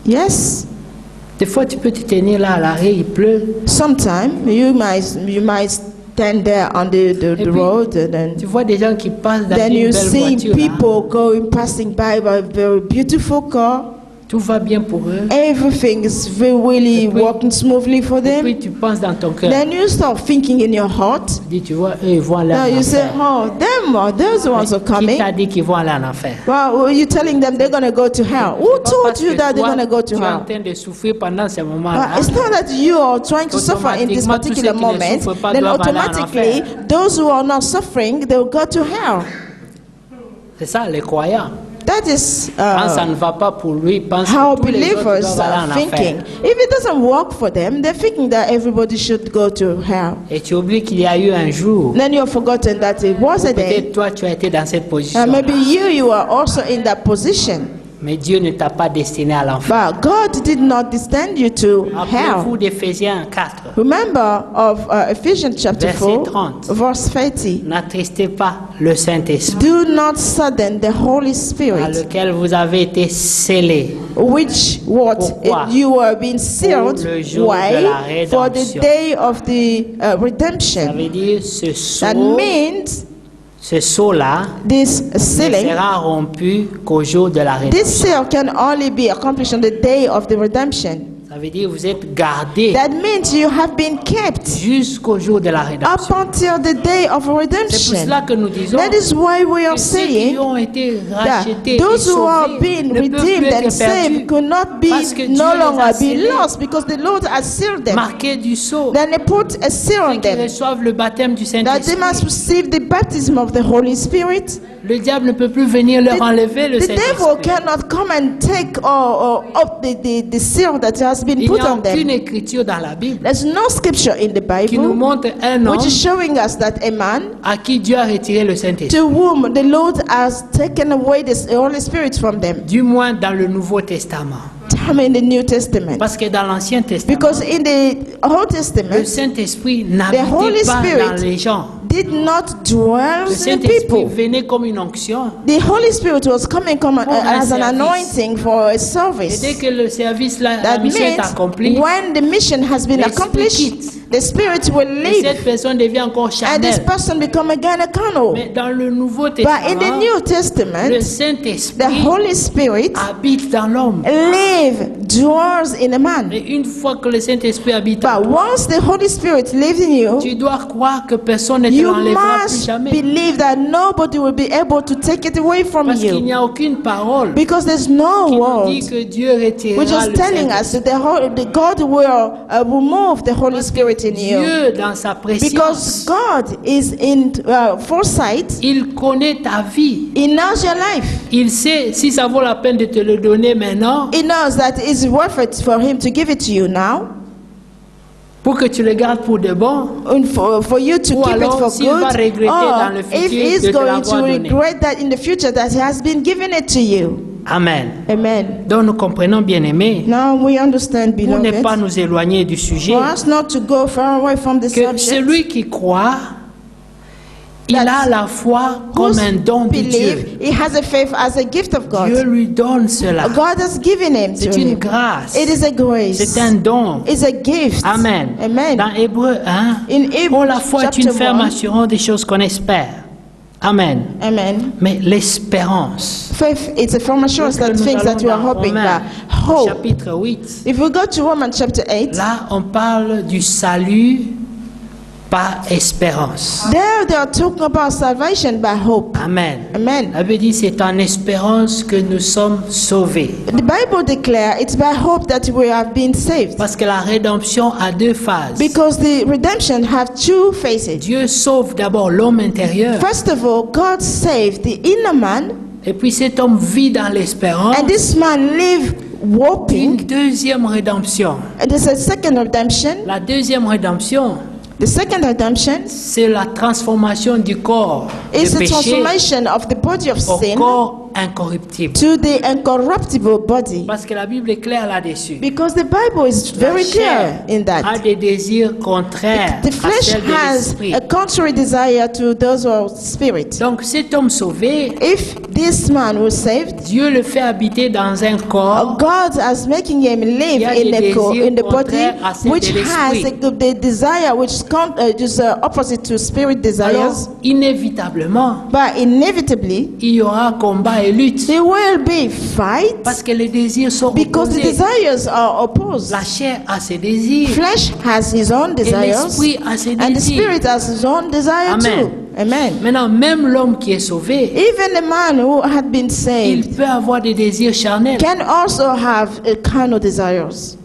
Yes. Des fois, tu peux te tenir là à l'arrêt, il pleut. Sometime you might stand there on the puis, road and then Tu vois des gens qui passent dans then une you belle see voiture. là. people passing by a very beautiful car. Tout va bien pour eux. Everything is really Et puis- working smoothly for Et them. puis tu penses dans ton cœur. Then you start thinking in your heart. Tu dis, tu vois, eux, ils vont aller Now en you say, enfer. oh, them are those ones are Qui coming. t'a dit qu'ils vont aller en enfer? Well, you're telling them they're going to go to hell. Who Pas told parce you que that they're toi, going to go to tu es en hell? train de souffrir pendant ces Well, moments-là. it's not that you are trying to suffer in this Automatiquement, tous particular ceux qui ne moment. souffrent pas Then doivent aller en automatically, enfer. those who are not suffering, they will go to hell. C'est ça, les croyants. That is Quand ça ne va pas pour lui, ils pensent how que tous les autres believers doivent aller are en thinking. enfer. If it doesn't work for them, they're thinking that everybody should go to hell. Et tu oublies qu'il y a eu un jour, Then you've forgotten that it was a day. peut-être toi tu as été dans cette position. Maybe you are also in that position. Mais Dieu ne t'a pas destiné à l'enfer. But God did not destined you to Rappelez-vous hell. d'Éphésiens 4. Remember of Ephesians chapter Verset 4, 30. verse 30. N'attristez pas le Saint-Esprit, Do not sadden the Holy par Spirit, lequel vous avez été scellés. which what Pourquoi? you were being sealed. Pour le jour de Why? la For the rédemption. day of the Ça redemption. veut dire That means ce sceau-là this ne sealing, sera rompu qu'au jour de la this rédemption. seal can only be accomplished on the day of the redemption. Ça veut dire vous êtes gardés That means you have been kept jusqu'au jour de la up rédemption. until the day of C'est pour redemption. cela que nous disons That is why we are que ceux qui saying ont été that rachetés et those who are sauvés being ne peuvent plus redeemed and être saved perdus could not be parce que Dieu no les a longer be scellés. lost because the Lord has sealed them. marqués du sceau. Then they put a seal Ceux on qui them reçoivent le baptême du that they Saint-Esprit. must receive the baptism of the Holy Spirit. Le diable ne peut plus venir leur enlever le The devil Saint-Esprit. cannot come and take up the seal that has been Il put n'y a on them. aucune écriture dans la Bible There's no scripture in the qui nous Bible montre un homme which is showing us that a man à qui Dieu a retiré le Saint-Esprit. to whom the Lord has taken away the Holy Spirit from them. Du moins dans le Nouveau Testament. I mean the New Testament. Parce que dans l'Ancien Testament, Because in the Old le Testament Saint-Esprit Holy n'habitait pas Spirit dans les gens. did not dwell Le in Saint-Esprit people. venait comme une onction. The Holy Spirit was coming Pour un as an service. anointing for a Et service. dès que le service, la That mission est means accomplie, when the mission has been l'Esprit accomplished, quitte. the Spirit will et leave cette personne devient encore and this charnelle. person become again a carnal. Mais dans le Nouveau But in the Testament, New le Testament, the Saint-Esprit Holy Spirit habite dans l'homme. dwells in a man. Et une fois que le Saint-Esprit habite en But toi, once the Holy Spirit lives in you, tu dois croire que personne ne te you l'enlèvera plus must jamais. believe that nobody will be able to take it away from Parce qu'il n'y you. a aucune parole Because there's no qui nous word dit que Dieu retirera which is le telling Saint-Esprit. us that the God will remove the Holy Spirit in you. Dieu, dans sa Because préscience, God is in foresight. il connaît ta vie. He knows your life. Il sait si ça vaut la peine de te le donner maintenant He knows that it's worth it for Him to give it to you now, pour que tu le gardes pour de bon. and for you to Ou keep it alors, for s'il va good, regretter dans le or futur if He's de te going l'avoir to donné. regret that in the future that He has been giving it to you. Amen. Amen. Donc nous comprenons, bien-aimés, Now we understand, pour ne pas beloved, nous éloigner du sujet, for us not to go far away from the que subject. celui qui croit, il That a la foi comme un don de Dieu. believe, he has a faith as a gift of Dieu God. lui donne cela. God has given him to C'est une him. grâce. It is a grace. C'est un don. It's a gift. Amen. Amen. Dans Hébreu 1, In Hebrews oh, la foi est une chapter ferme 1. assurance des choses qu'on espère. Amen. Amen. Mais l'espérance, Faith, it's a firm assurance lorsque that nous things allons that you are dans hoping Romains, for. Hope. chapitre 8, If we go to Romans chapter 8, là on parle du salut par espérance. there they are talking about salvation by hope. Amen. Amen. La Bible dit c'est en espérance que nous sommes sauvés. The Bible declares it's by hope that we have been saved. Parce que la rédemption a deux phases. Because the redemption have two phases. Dieu sauve d'abord l'homme intérieur. First of all, God saved the inner man, Et puis cet homme vit dans l'espérance and this man live d'une hoping. deuxième rédemption. And there's a second redemption. La deuxième rédemption, The second redemption c'est la transformation du corps is de the péché transformation of the body of au sin corps incorruptible. to the incorruptible body. Parce que la Bible est claire là-dessus. Because the Bible is La very clear chair in a that. des désirs contraires The à flesh celles de has l'esprit. a contrary desire to those who are spirit. Donc cet homme sauvé, If this man was saved, Dieu le fait habiter dans un corps God is making him live Il y a in des désirs in the body contraires à celles which de has l'esprit. the desire which is opposite to spirit desires. alors inévitablement But inevitably, il y aura combat et lutte there will be fight parce que les désirs sont because the opposés. desires are opposed. La chair a ses désirs Flesh has his own et desires, l'esprit a ses and the désirs. spirit has his own desire Amen. too. Amen. Maintenant, même l'homme qui est sauvé, Even the man who had been il saved peut avoir des désirs charnels. can also have carnal desires.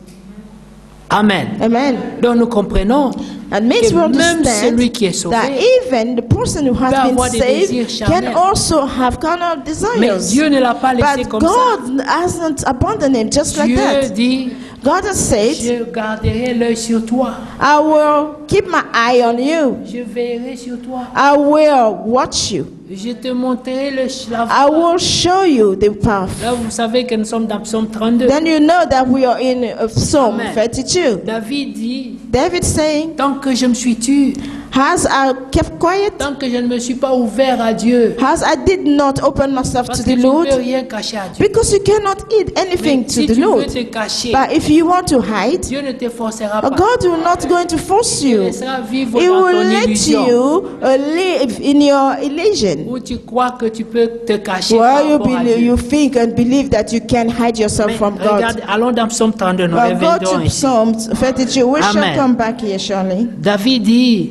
Amen. Amen. Donc nous comprenons That means que we même understand celui qui est sauvé that even the person who has peut been avoir des saved désirs can charnels. also have carnal Mais desires. Dieu ne l'a pas laissé But comme ça. God hasn't abandoned him just like Dieu that. dit, God has said, je garderai l'œil sur toi. I will keep my eye on you. Je veillerai sur toi. I will watch you. Je te montrerai la I voie. will show you the path. Là, vous savez que nous sommes dans Psaume 32. Then you know that we are in Psalm Amen. 32. David dit, David saying, tant que je me suis tu, Has I kept quiet? tant que je ne me suis pas ouvert à Dieu, Has I did not open myself parce to que the tu ne peux Lord? rien cacher à Dieu. Because you cannot eat anything Mais to si the tu veux Lord. te cacher, But if you want to hide, Dieu ne te forcera pas. God will not going to force Il te you. laissera vivre He dans will ton let illusion, you live in your illusion. où tu crois que tu peux te cacher Where par you rapport à Dieu. you think and believe that you can hide yourself Mais from God. regarde, allons dans Psaume 32, nous Well, go reviendrons to ici. Psalm 32. We shall Amen. come back here shortly. David dit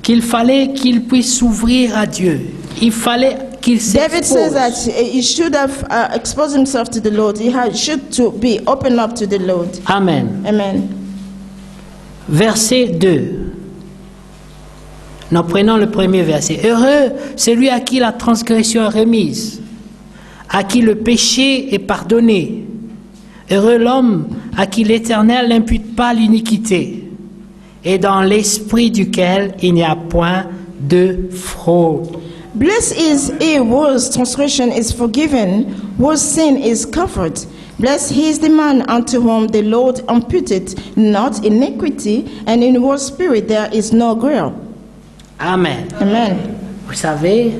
qu'il fallait qu'il puisse s'ouvrir à Dieu. Il fallait qu'il David says that s'expose. he should have exposed himself to the Lord. Should to be open up to the Lord. Amen. Amen. Verset 2. Nous prenons le premier verset. Heureux celui à qui la transgression est remise, à qui le péché est pardonné. Heureux l'homme à qui l'Éternel n'impute pas l'iniquité, et dans l'esprit duquel il n'y a point de fraude. Blessed is he whose transgression is forgiven, whose sin is covered. Blessed is the man unto whom the Lord imputed not iniquity, and in whose spirit there is no guile. Amen. Amen. Vous savez,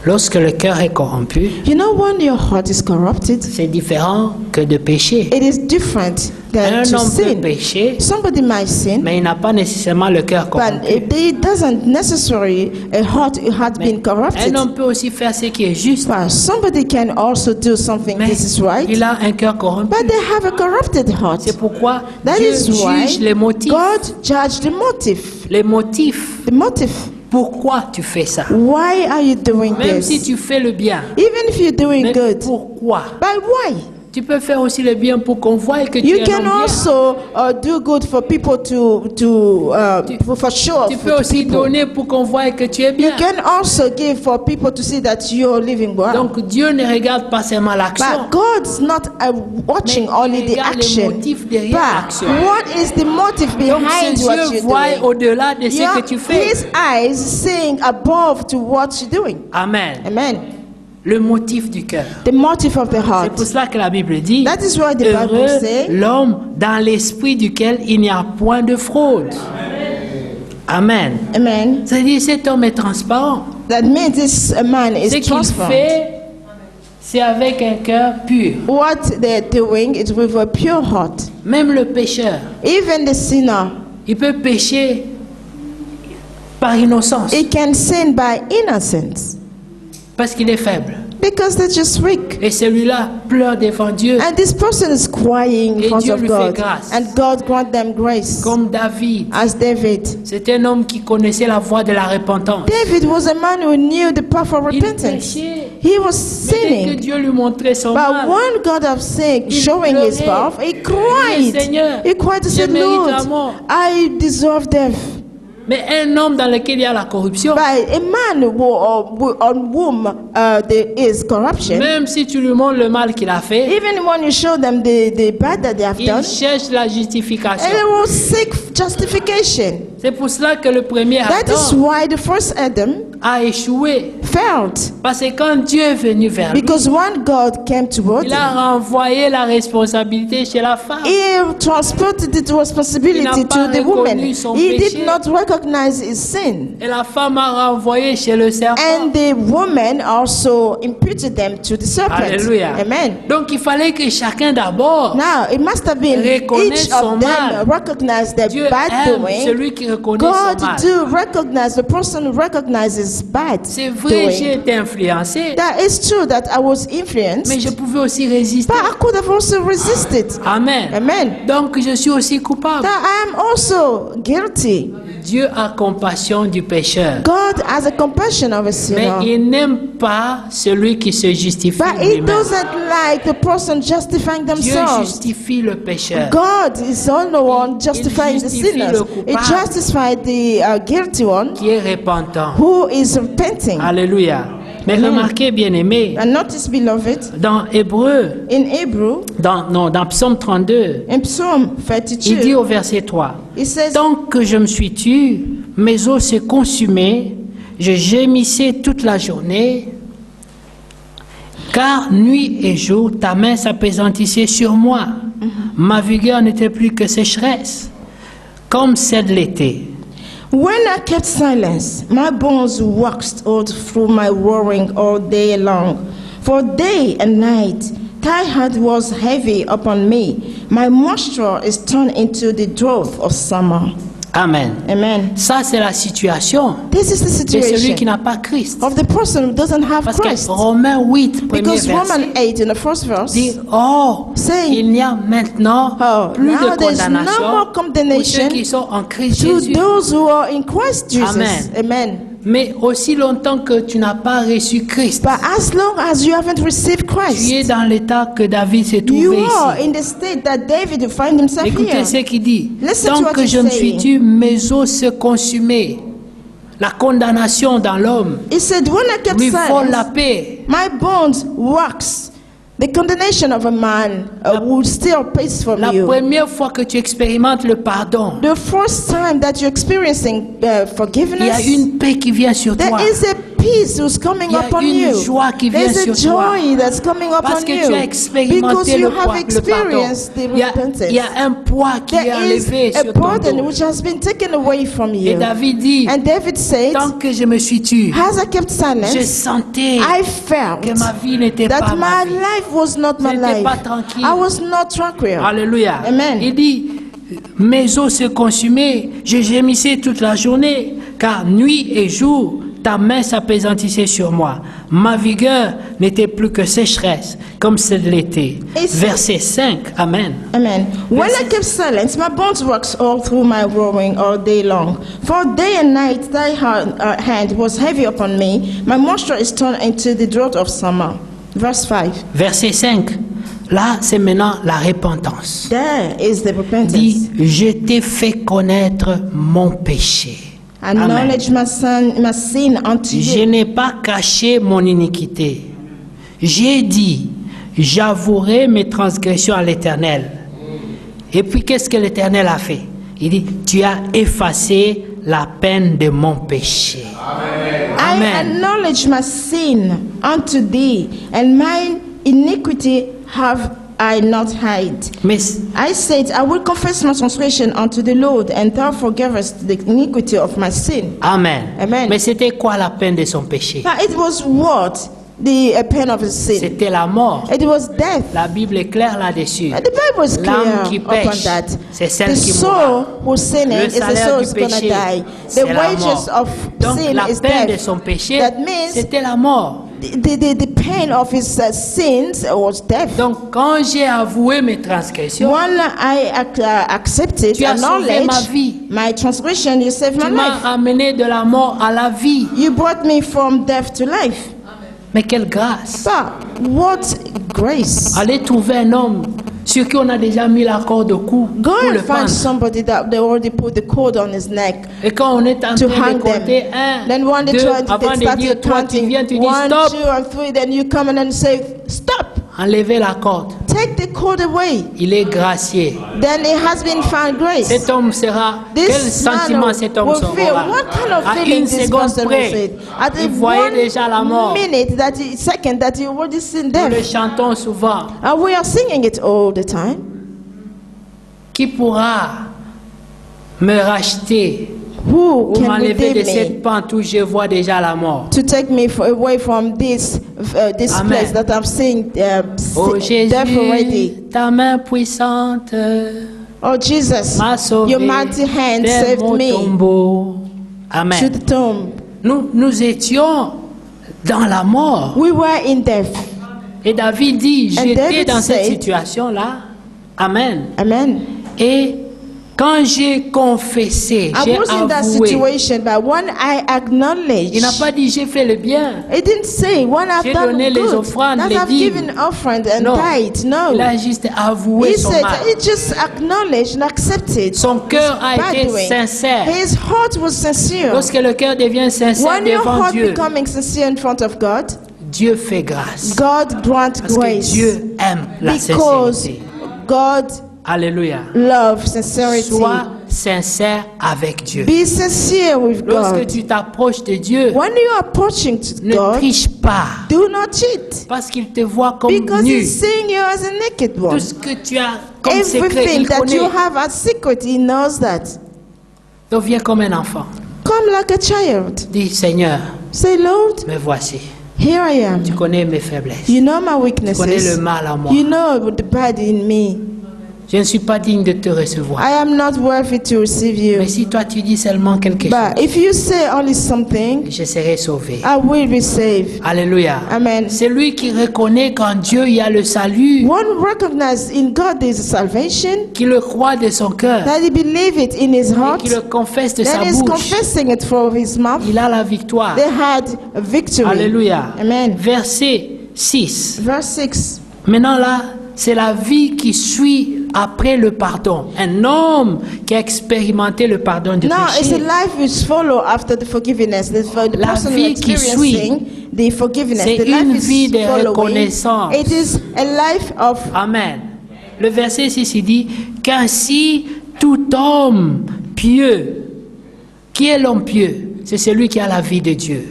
lorsque le cœur est corrompu, You know, when your heart is corrupted, c'est différent que de pécher. it is different than Un to homme peut sin. pécher, Somebody might sin, mais il n'a pas nécessairement le cœur but corrompu. it doesn't necessarily a heart had been corrupted. Un homme peut aussi faire ce qui est juste, But somebody can also do something mais this is right, il a un cœur corrompu. but they have a corrupted heart. C'est pourquoi That Dieu is why juge les motifs. God judged the motive. Les motifs. The motive. Pourquoi tu fais ça? Why are you doing Même si this? tu fais le bien. Even if you're doing Mais good, pourquoi? but why? Tu peux faire aussi le bien pour qu'on voie que tu You es un can homme bien. also do good for people for sure. Tu peux aussi donner pour qu'on voie que tu es You bien. can also give for people to see that you're living well. Donc Dieu ne regarde pas seulement l'action. But God's not watching Mais only il the regarde les action. motifs derrière But l'action. what is the motive Donc behind ses what yeux you're voient doing? au-delà de ce que tu fais. His eyes seeing above to what you're doing. Amen. Amen. Le motif du cœur. The motive of the C'est heart. pour cela que la Bible dit, That is why the Bible heureux says, l'homme dans l'esprit duquel il n'y a point de fraude. Amen. Amen. C'est-à-dire cet homme est transparent. That means this man Ce is qu'il transparent. fait, c'est avec un cœur pur. What they're doing is with a pure heart. Même le pécheur, Even the sinner, il peut pécher par innocence, he can sin by innocence parce qu'il est faible. because they're just weak. Et celui-là pleure devant Dieu, And this person is crying in Et front Dieu of lui fait God. grâce. And God grant them grace. comme David. As David. C'est un homme qui connaissait la voie de la repentance. David was a man who knew the path of Il repentance. péchait, He was mais dès que sinning. Dieu lui montrait son But mal, when God have seen, Il showing his pleurait. path, he Il cried. disait, Seigneur, He cried to je say, mérite la Lord, mort. I deserve death. Mais un homme dans lequel il y a la corruption, But a man on whom there is corruption, même si tu lui montres le mal qu'il a fait, even when you show them the bad that they have il done, cherche la justification. and they will seek justification. C'est pour cela que le premier That is Adam why the first Adam a échoué. failed. Parce que quand Dieu est venu vers lui, Because when God came toward il him, a renvoyé la responsabilité chez la femme. he transported the Il responsibility n'a pas to the woman. reconnu son He péché. did not recognize his sin. Et la femme a renvoyé chez le serpent. And the woman also imputed them to the serpent. Alléluia. Amen. Donc il fallait que chacun d'abord, Now, it must have been Reconnaît each son of them mal. recognize their Dieu bad aime doing. celui qui reconnaît God son mal. do recognize the person who recognizes bad C'est vrai, j'ai doing. été influencé, That is true that I was mais influenced, je pouvais aussi résister. but I could have also resisted. Amen. Amen. Donc je suis aussi coupable. That I am also guilty. Dieu a compassion du pécheur. God has a compassion of a Mais sinner. il n'aime pas celui qui se justifie But He lui-même. doesn't like the person justifying Dieu themselves. justifie le pécheur. God is the only one justifying the justifie sinners. le He coupable. justifies the guilty one Qui est repentant. who is repenting. Alléluia. Mais Amen. remarquez, bien-aimés, And notice, beloved, dans Hébreu, in Hebrew, dans Psaume 32, in Psalm il dit 32, au verset 3, it says, tant que je me suis tu, mes os se consumaient, je gémissais toute la journée, car nuit et jour, ta main s'appesantissait sur moi. Ma vigueur n'était plus que sécheresse, comme celle de l'été. when I kept silence, my bones waxed all through my roaring all day long. For day and night, thy hand was heavy upon me. My moisture is turned into the drought of summer. Amen. Amen. Ça, c'est la situation This is the de celui qui situation n'a pas Christ. of the person who doesn't have Parce que Christ. Romains 8, premier Because verset, Romans 8 in the first verse, dit, oh, Saying, il n'y a maintenant oh, plus now de there's no condamnation more pour condemnation ceux qui sont en Christ to Jésus. those who are in Christ Jesus. Amen. Amen. Mais aussi longtemps que tu n'as pas reçu Christ, But as long as you haven't received tu es Christ, dans l'état que David s'est you trouvé are ici. in the state that David find himself Écoutez here. ce qu'il dit. Listen to Tant what que he's je me suis saying. tu, mes os se consumaient. La condamnation dans l'homme He said, when I kept lui faut la silence, paix. my bones wax. The condemnation of a man will still pace from La you. première fois que tu expérimentes le pardon, The first time that you're experiencing il y a forgiveness, une paix qui vient sur there toi. is a peace who's coming Il y a upon une you. joie qui vient There's a sur toi. joy that's coming Parce upon que tu as you. expérimenté Because you le have pardon. experienced the Il y repentance. a un poids qui est There enlevé is a sur ton burden dos. which has been taken away from Et you. David dit, And David said, tant que je me suis tu, as I kept je silence, sentais I felt que ma vie n'était pas that ma my vie. life was not my Je n'étais life. pas tranquille. I was not tranquil. Alléluia. Amen. Il dit, mes os se consumaient, je gémissais toute la journée, car nuit et jour, ta main s'appesantissait sur moi. Ma vigueur n'était plus que sécheresse, comme celle de l'été. Et c'est- Verset 5, Amen. Amen. When Verses- I kept silence, my bones waxed all through my roaring all day long. For day and night thy hand was heavy upon me. My moisture is turned into the drought of summer. Verse 5. Verset 5, là c'est maintenant la repentance. There is the repentance. Dit, je t'ai fait connaître mon péché. Amen. Acknowledge my sin unto Je you. n'ai pas caché mon iniquité. J'ai dit, j'avouerai mes transgressions à l'Éternel. Et puis qu'est-ce que l'Éternel a fait? Il dit, tu as effacé la peine de mon péché. I Amen. acknowledge my sin unto thee, and my iniquity have I not hid. Mais I said, I will confess my transgression unto the Lord, and thou forgivest the iniquity of my sin. Amen. Amen. Mais c'était quoi la peine de son péché? Now it was what? The pain of his sin. C'était la mort. It was death. La Bible est claire là-dessus. And the Bible is L'âme qui clear upon pêche, that. c'est celle The qui soul mourra. who's sinning Le is the salaire soul du is going to péché, die. c'est The la wages mort. of Donc sin la is peine de death. son péché, That means c'était la mort. the pain of his sins was death. Donc quand j'ai avoué mes transgressions, When I accepted, tu as sauvé ma acknowledged vie. my transgression, you saved my Tu m'as life. amené de la mort à la vie. You brought me from death to life. Mais quelle grâce! But what grace! Allez trouver un homme sur qui on a déjà mis la corde au cou Go pour le and find prendre. somebody that they already put the cord on his neck Et quand on est en to train hang de compter them. un, Then one, deux, two, avant they de dire started toi tu viens, tu counting. dis 1, stop, 2, and 3. Then you come in and say, "Stop! enlevez la corde. Take the cord away." Il est gracié. Then it has been found grace. Cet homme sera, quel This sentiment man cet homme will feel. saura? What kind of À feeling une this seconde person will près, feel? At il voyait déjà la mort. 1 minute, second, that you already seen Nous le death. chantons souvent. And we are singing it all the time. Qui pourra me racheter Who ou can m'enlever de redeem me? cette pente où je vois déjà la mort? To take me away from this Amen. place that I'm seeing Oh death already. Jésus, ta main puissante Oh Jesus, m'a sauvé your mighty hand de saved mon me tombeau. to Amen. the tomb. Nous étions dans la mort. We were in death. Et David dit, And j'étais David dans cette said- situation-là. Amen. Amen. Et Quand j'ai confessé, I j'ai was in that avoué. situation, but when I acknowledge, Il n'a pas dit j'ai fait le bien. it didn't say when I've J'ai done donné les good, offrandes, that les I've dîmes. given offering and Non. tithe. No. Il a juste avoué He son said mal. he just acknowledged and accepted Son cœur a his été bad doing. sincère. His heart was sincere. Lorsque le cœur devient sincère When your devant heart Dieu, becoming sincere in front of God, Dieu fait grâce. God grant Parce que grace. Dieu aime la Because sincérité. God Alléluia. loves sincerity. Sois sincère avec Dieu. Be sincere with Lorsque God. tu t'approches de Dieu, When you are approaching to ne God, triche pas. do not cheat. Parce qu'il te voit comme Because nu. he's seeing you as a naked Tout one. ce que tu as comme secret, Everything il that you connaît. have as secret, he knows that. Donc viens comme un enfant. Come like a child. Dis, Seigneur, Say, Lord, me voici. here I am. Tu connais mes faiblesses. You know my Tu connais weaknesses. le mal en moi. You know the bad in me. Je ne suis pas digne de te recevoir. I am not worthy to receive you. Mais si toi tu dis seulement quelque But chose, if you say only something, je serai sauvé. I will be saved. Alléluia. Amen. C'est lui qui reconnaît qu'en Dieu il y a le salut, One recognizes in God there is salvation, qui le croit de son cœur that he believe it in his et heart, qui le confesse de that sa is bouche. confessing it from his mouth. Il a la victoire. They had a victory. Alléluia. Amen. Verset 6. Verse 6. Maintenant là, c'est la vie qui suit après le pardon. Un homme qui a expérimenté le pardon du Now it's a péché. life which follow after the forgiveness. The La person vie qui experiencing the forgiveness. c'est The life une is vie de following. reconnaissance. It is a life of Amen. Le verset 6 il dit qu'ainsi tout homme pieux, qui est l'homme pieux? C'est celui qui a la vie de Dieu.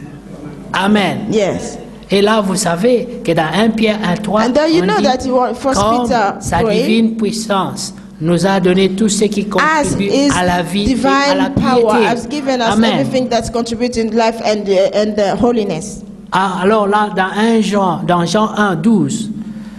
Amen. yes. Et là, vous savez que dans 1 Pierre 1:3, And then you on know dit, that you want First comme Peter sa 3, divine puissance nous a donné tout ce qui as contribue his à la vie et à la divine power piété. has given us Amen. everything that's contributing life and holiness. Ah, alors là, dans Jean 1:12,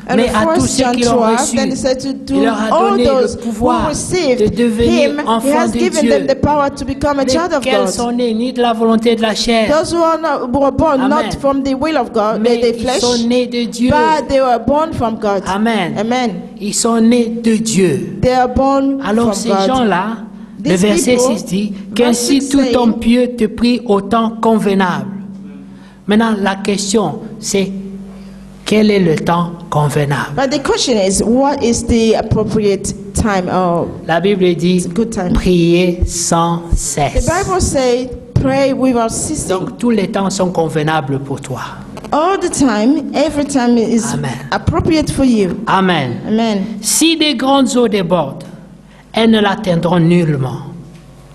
And mais the à tous first ceux John qui l'ont 12, reçu, then he said to il leur a all donné those le who pouvoir received de devenir him, he enfants has de given Dieu, them the power to become a child of lesquels God. sont nés ni de la volonté de la chair, Those who are were born Amen. not from the will of God, mais the ils flesh, sont nés de Dieu. but they were born from God. Amen. Amen. Ils sont nés de Dieu. They are born Alors from ces God. gens-là, le These verset people, 6 dit verse qu'ainsi 6 tout saying, homme pieux te prie au temps convenable. Maintenant, la question, c'est quel est le temps convenable? But the question is, what is the appropriate time or La Bible dit good time? prier sans The cesse. Bible says, pray without ceasing. Donc tous les temps sont convenables pour toi. All the time, every time is Amen. appropriate for you. Amen. Amen. Si des grandes eaux débordent, elles ne l'atteindront nullement.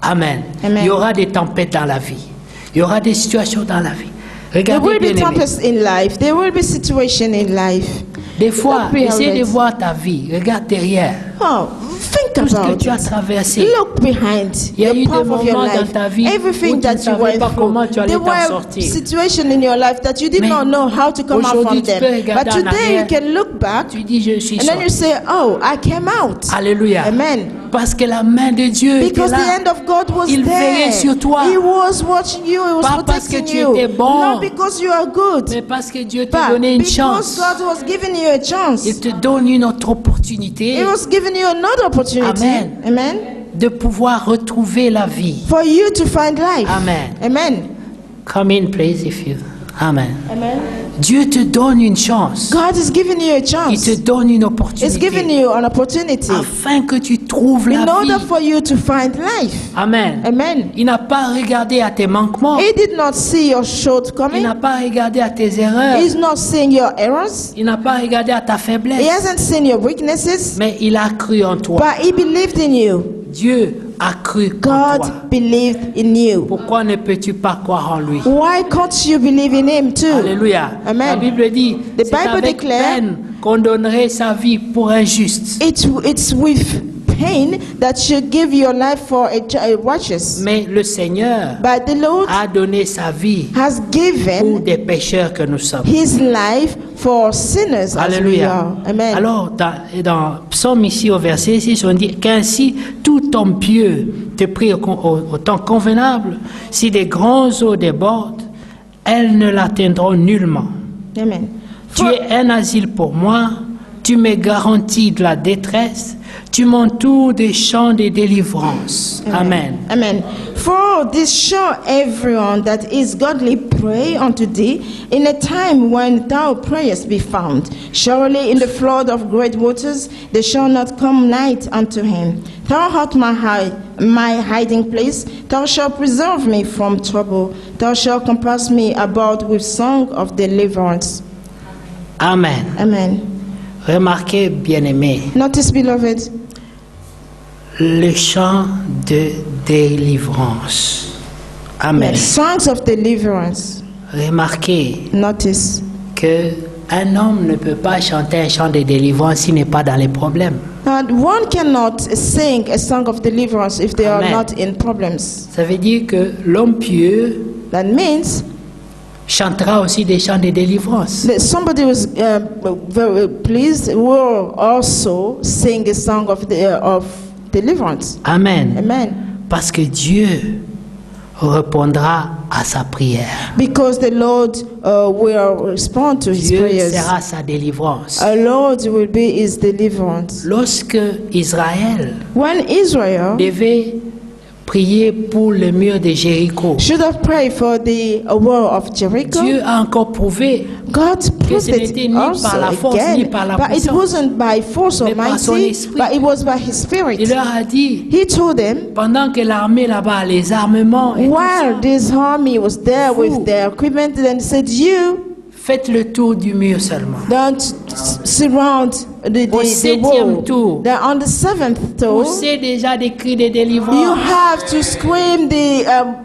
Amen. Amen. Il y aura des tempêtes dans la vie. Il y aura des situations dans la vie. There Regardez will bien be aimé. tempests in life. There will be situation in life. Des fois, Look behind essaie de it. voir ta vie. Regarde derrière. Oh, think Tout ce que about tu as it. traversé. Look behind Il y a eu the des path of your moments dans life. ta vie où Everything tu that ne you savais went pas comment through. tu allais There t'en were sortir. situations in your life that you did Mais not know how to come out aujourd'hui, from tu peux them. regarder But en today you arrière. can look back Tu dis, je suis and then you sorti. say, oh, I came out. Alléluia. Amen. Parce que la main de Dieu était Because the là. hand of God was Il veillait there. sur toi. He was watching you. He was Pas parce que protecting tu you. étais bon. Not because you are good. Mais parce que Dieu t'a But donné une because chance. God was giving you a chance. Il te donne une autre opportunité He was giving you another opportunity. Amen. Amen. de pouvoir retrouver la vie. For you to find life. Amen. Amen. Come in, please, if you... Amen. Amen. Dieu te donne une chance. God is giving you a Il chance. te donne une He's giving opportunité you an opportunity afin que tu trouves la in order vie. for you to find life. Amen. Amen. Il n'a pas regardé à tes manquements. He did not see your Il shortcoming. n'a pas regardé à tes erreurs. He's not seeing your errors. Il n'a pas regardé à ta He faiblesse. hasn't seen your weaknesses. Mais il a cru en toi. But he believed in you. Dieu a cru en toi. God believed in you. Pourquoi ne peux-tu pas croire en lui? Why can't you believe in him too? Alléluia. Amen. La Bible dit, The c'est Bible avec declare- peine qu'on donnerait sa vie pour un juste. It's with pain that you give your life for a righteous. Mais le Seigneur But the Lord a donné sa vie has pour given des pécheurs que nous sommes. his life for sinners as we Alléluia. are. Amen. Alors, dans Psaume ici au verset 6, on dit qu'ainsi tout homme pieux te prie au temps convenable. Si des grands eaux débordent, elles ne l'atteindront nullement. Amen. Tu es un asile pour moi, tu me garantis de la détresse, tu m'entoures des chants de délivrance. Amen. Amen. For this show everyone that is godly pray unto thee in a time when thou prayest be found. Surely in the flood of great waters there shall not come night unto him. Thou art my hiding place. Thou shalt preserve me from trouble. Thou shalt compass me about with song of deliverance. Amen. Amen. Remarquez, bien-aimés, Notice, beloved, le chant de délivrance. Amen. songs of deliverance. Remarquez Notice. que un homme ne peut pas chanter un chant de délivrance s'il n'est pas dans les problèmes. And one cannot sing a song of deliverance if they are Amen. not in problems. Ça veut dire que l'homme pieux That means chantera aussi des chants de délivrance. that somebody who is very pleased will also sing a song of deliverance. Amen. Amen. Parce que Dieu répondra à sa prière. Because the Lord will respond to his Dieu prayers. sera sa délivrance. Our Lord will be his deliverance. Lorsque Israël When Israel devait prier pour le mur de Jéricho, should have prayed for the wall of Jericho, Dieu a encore prouvé God proved ce n'était it ni also par la force, ni again, par la but it puissance, wasn't by force or mais par son mighty, esprit. but it was by his spirit. il leur a dit, He told them, pendant que l'armée là-bas, les armements, et tout while ça, this army was there Vous. with their equipment, then said, you faites le tour du mur seulement. don't surround Au the septième wall. tour, Then on the seventh tour, poussez déjà des cris de you délivrance. have to scream the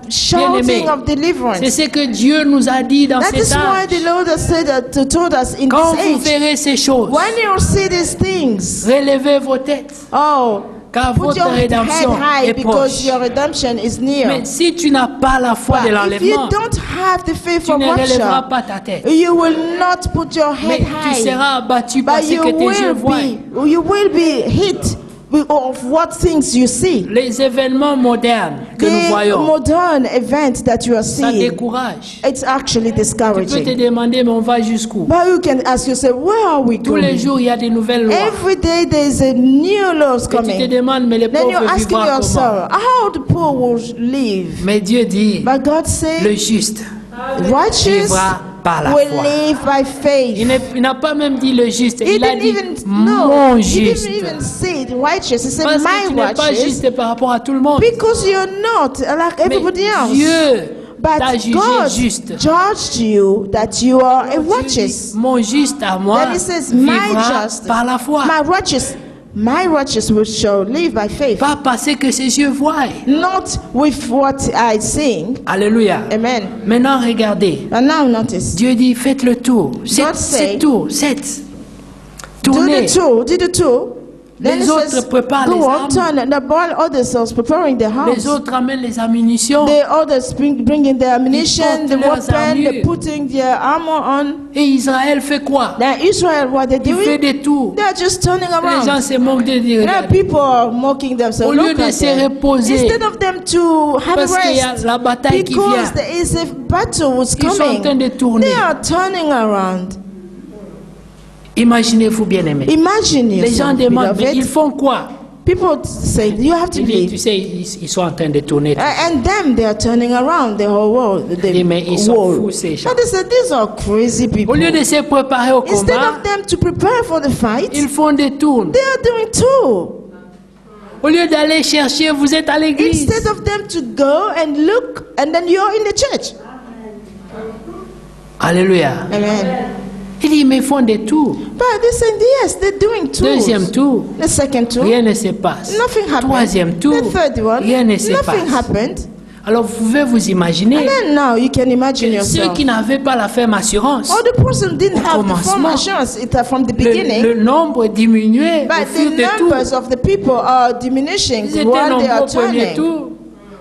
shouting Bien-aimé, of C'est deliverance. ce que Dieu nous a dit dans That cet is why âge. the Lord has said that, told us in Quand this vous age, verrez ces choses, when you see these things, relevez vos têtes, oh, car put votre your head rédemption high est because proche. your redemption is near. Mais si tu n'as pas la foi de But if you l'enlèvement, don't have the faith tu of ne relèveras rapture, pas ta tête. you will not put your Mais head tu high. seras abattu par But ce que tes yeux voient. you will be hit of what things you see. Les événements modernes que nous The voyons, modern event that you are ça seeing, décourage. it's actually Tu peux te discouraging. demander, mais on va jusqu'où? But you can ask yourself, where are we Tous les going? jours, il y a des nouvelles lois. Every day there is a new law Et tu te coming. demandes, mais les Then you're pauvres asking vivra comment? yourself, how the poor will live. Mais Dieu dit, But God le said, juste righteous vivra par la will foi. live by faith. Il n'a pas même dit le juste, He il a didn't dit even mon he juste. didn't even say it righteous. He said Parce que tu my n'es pas righteous juste par rapport à tout le monde. because you're not like Mais everybody else. Dieu t'a But jugé God juste. judged you that you are a Dieu dit, righteous. mon juste à moi Then he says, my vivra just, par la foi. my righteous will shall live by faith. Pas parce que ses yeux voient. Not with what I sing. Alléluia. Amen. Maintenant, regardez. And now notice. Dieu dit, faites le tour. God say, Sept tours. 7. Do Tournez. the two. Then Les it autres says, préparent go les on, armes. turn. And the while others are preparing the Les house. autres amènent les ammunitions. The others bringing the ammunition, the portent leurs weapon, they're armures. putting their armor on. Et Israël fait quoi? Now Israel, what they're Il fait doing, des tours. they're just turning Les gens around. se moquent de dire. Now people are mocking themselves. Au lieu Look de at se them. reposer, Instead of them to have parce qu'il y a rest, la bataille qui because vient, there is a battle was ils sont en train de coming, tourner. they are turning around. Imaginez-vous bien aimé. Imagine Les gens yourself, demandent, mais ils beloved. font quoi? People say you have to Il dit, tu leave. sais, ils sont en train de tourner. And them, they are turning around the whole world. dit, mais ils sont wall. fous, ces gens. And they said, these are crazy Au people. lieu de se préparer au Instead combat, of them to prepare for the fight, ils font des tours. they are doing two. Au lieu d'aller chercher, vous êtes à l'église. Instead of them to go and look, and then you're in the church. Alléluia. Amen. Il dit, mais ils font des tours. But they said, yes, they're doing two. Deuxième tour, The second tour, rien ne se passe. nothing happened. Troisième tour, The third one, rien ne se nothing passe. happened. Alors vous pouvez vous imaginer And then now you can imagine que ceux yourself. qui n'avaient pas la ferme assurance, Or the person didn't have the firm commencement, assurance from the le beginning. nombre diminuait au But fil the des tours. numbers of the people are diminishing Ils étaient while they nombreux are au premier turning. tour.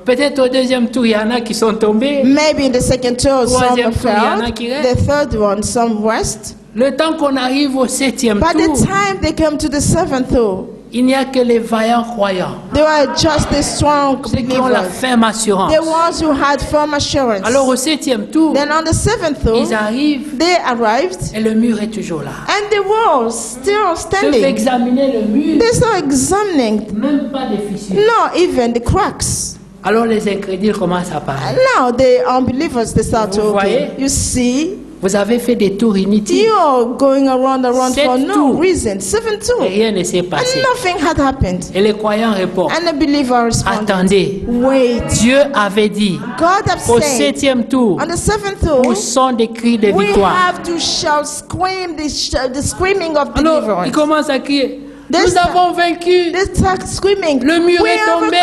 Peut-être au deuxième tour, il y en a qui sont tombés. Maybe in the second tour, some Troisième tour, il y en a fell. qui restent. The third one, some rest. Le temps qu'on arrive au septième By the tour, time they come to the seventh tour, Il n'y a que les vaillants croyants, They were just the strong ceux qui ont la believers, ferme assurance. the ones who had firm assurance. Alors au 7e tour, Then on the 7th tour, ils arrivent they arrived, et le mur est toujours là. and the walls still Ils peuvent standing. examiner le mur, They start examining, même pas des fissures. not even the cracks. Alors les incrédules commencent à parler. And now the unbelievers, they start Vous talking. voyez? You see, Vous avez fait des tours inutiles you're going around Sept for no tours. reason. 7 et tours. rien ne s'est And passé. nothing had happened. Et les croyants répondent, And the believer responded, attendez, wait. Dieu avait dit, God have au said, 7e tour, on the 7th tour, où sont des cris de we victoire. have to shout, scream, the screaming of Alors, ils deliverance. commencent à crier, This nous time- avons vaincu. They start screaming, Le mur we est have tombé.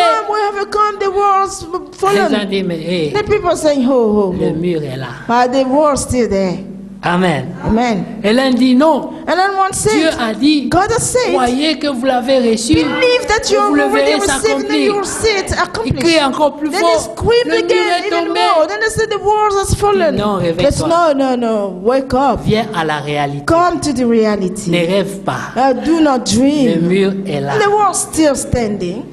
overcome, the walls Ils ont fallen. dit, mais hey, The people saying, ho, ho, le ho. mur est là. But the wall's still there. Amen. Amen. Et l'un dit non. And then one Dieu said, a dit, God has said, croyez que vous l'avez reçu. believe that you et vous le have already verrez received and then you s'accomplir. will see it Il accomplished. crie encore plus Then they fort. screamed Le mur again, est even tombé. more. Then they said, the walls has fallen. Non, Yes, réveille-toi. no, wake up. Viens à la réalité. Come to the reality. Ne rêve pas. Do not Le dream. mur est là. And the wall's still standing.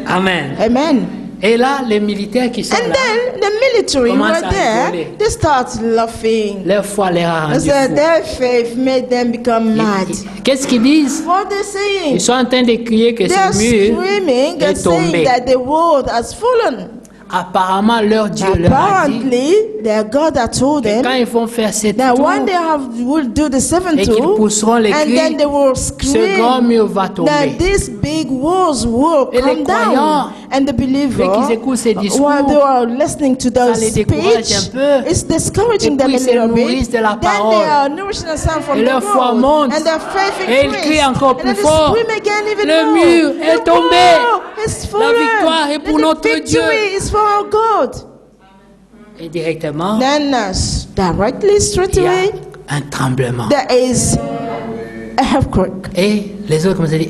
Amen. Amen. Et là, les militaires qui sont And là, then the military Commence were à there. rigoler. They start laughing. leur foi les a They rendus said fous. their faith made them become mad. Qu'est-ce qu'ils disent? What they saying? Ils sont en train de crier que They are ce mur screaming and est tombé. saying that the world has fallen. Apparemment, leur Dieu leur a dit Apparently, their God had told them quand ils vont faire cette that tour one day will do the 7th et qu'ils tour, pousseront les and cris, then they will ce grand scream mur va tomber. that these big walls will Et les come croyants, down. And the believer, dès qu'ils écoutent ces discours, while they are listening to those ça les décourage speech, un peu. it's discouraging Et them puis a ils se little bit. nourrissent de la Then parole. they are nourishing themselves from Et the leur foi word, monte. and their faith Et ils increase. crient encore And plus then they fort. scream again even Le more. mur est The tombé. wall is fallen. victoire est pour And notre the victory Dieu. is for our God. Et directement, Then directly, straight il y away, a un tremblement. there is a earthquake. Et les autres commencent à dire,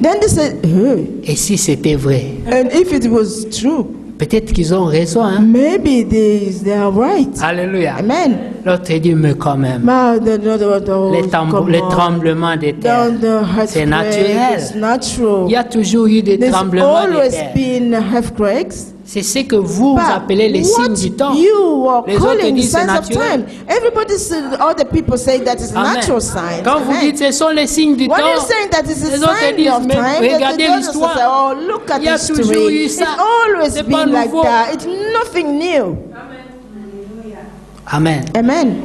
Then they said, hey. et si c'était vrai? And if it was true, Peut-être qu'ils ont raison. Hein? maybe they are right. Alléluia. Amen. L'autre dit, mais quand même, But les tremblements de terre, c'est naturel. It's natural. Il y a toujours eu des There's tremblements de always terre. been earthquakes. C'est ce que vous But appelez les signes du temps. you are Les autres calling disent c'est signs of naturel. time. Everybody said, other people say that is a Amen. natural sign. Quand vous Amen. dites ce sont les signes du When temps, you're saying that it's a les autres sign disent, of mais time, regardez the others say, l'histoire. oh, look at Il y a history. toujours eu It's ça. always C'est pas been like nouveau. that. It's nothing new. Amen. Amen.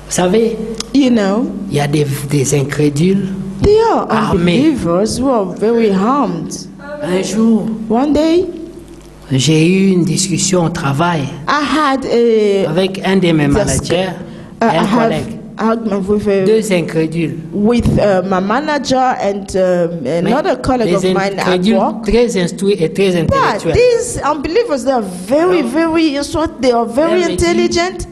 Vous savez, You know, il y a des incrédules. they are Armés. unbelievers who are very harmed. Un jour, One day, j'ai eu une discussion au travail I had a avec un de mes managers, I un have collègue, argument deux incrédules. with my manager and Mais another colleague of les mine at incrédules work. très instruits et très But intellectuels. these unbelievers, they are very, they are very Let me intelligent.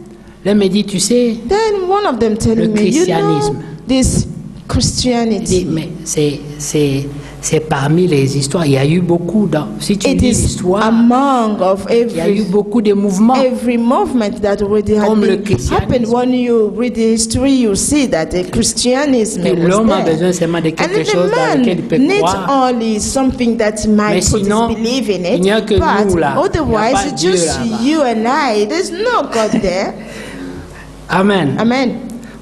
L'un me dit, tu sais, Then one of them telling me, you know, christianisme. this il dit, Christianity, mais c'est parmi les histoires. Il y a eu beaucoup, si tu it lis is l'histoire, among of il y a eu beaucoup de mouvements. every movement that already had Comme le been christianisme. happened. When you read the history, you see that the Christianism Que was l'homme a there. besoin seulement de And quelque the chose dans lequel il peut man needs croire. only something that he Mais might put sinon, his belief in il n'y a it. que But nous, là. Il n'y a otherwise, pas it's Dieu just là-bas. you and I. There's no God there. Amen. Amen.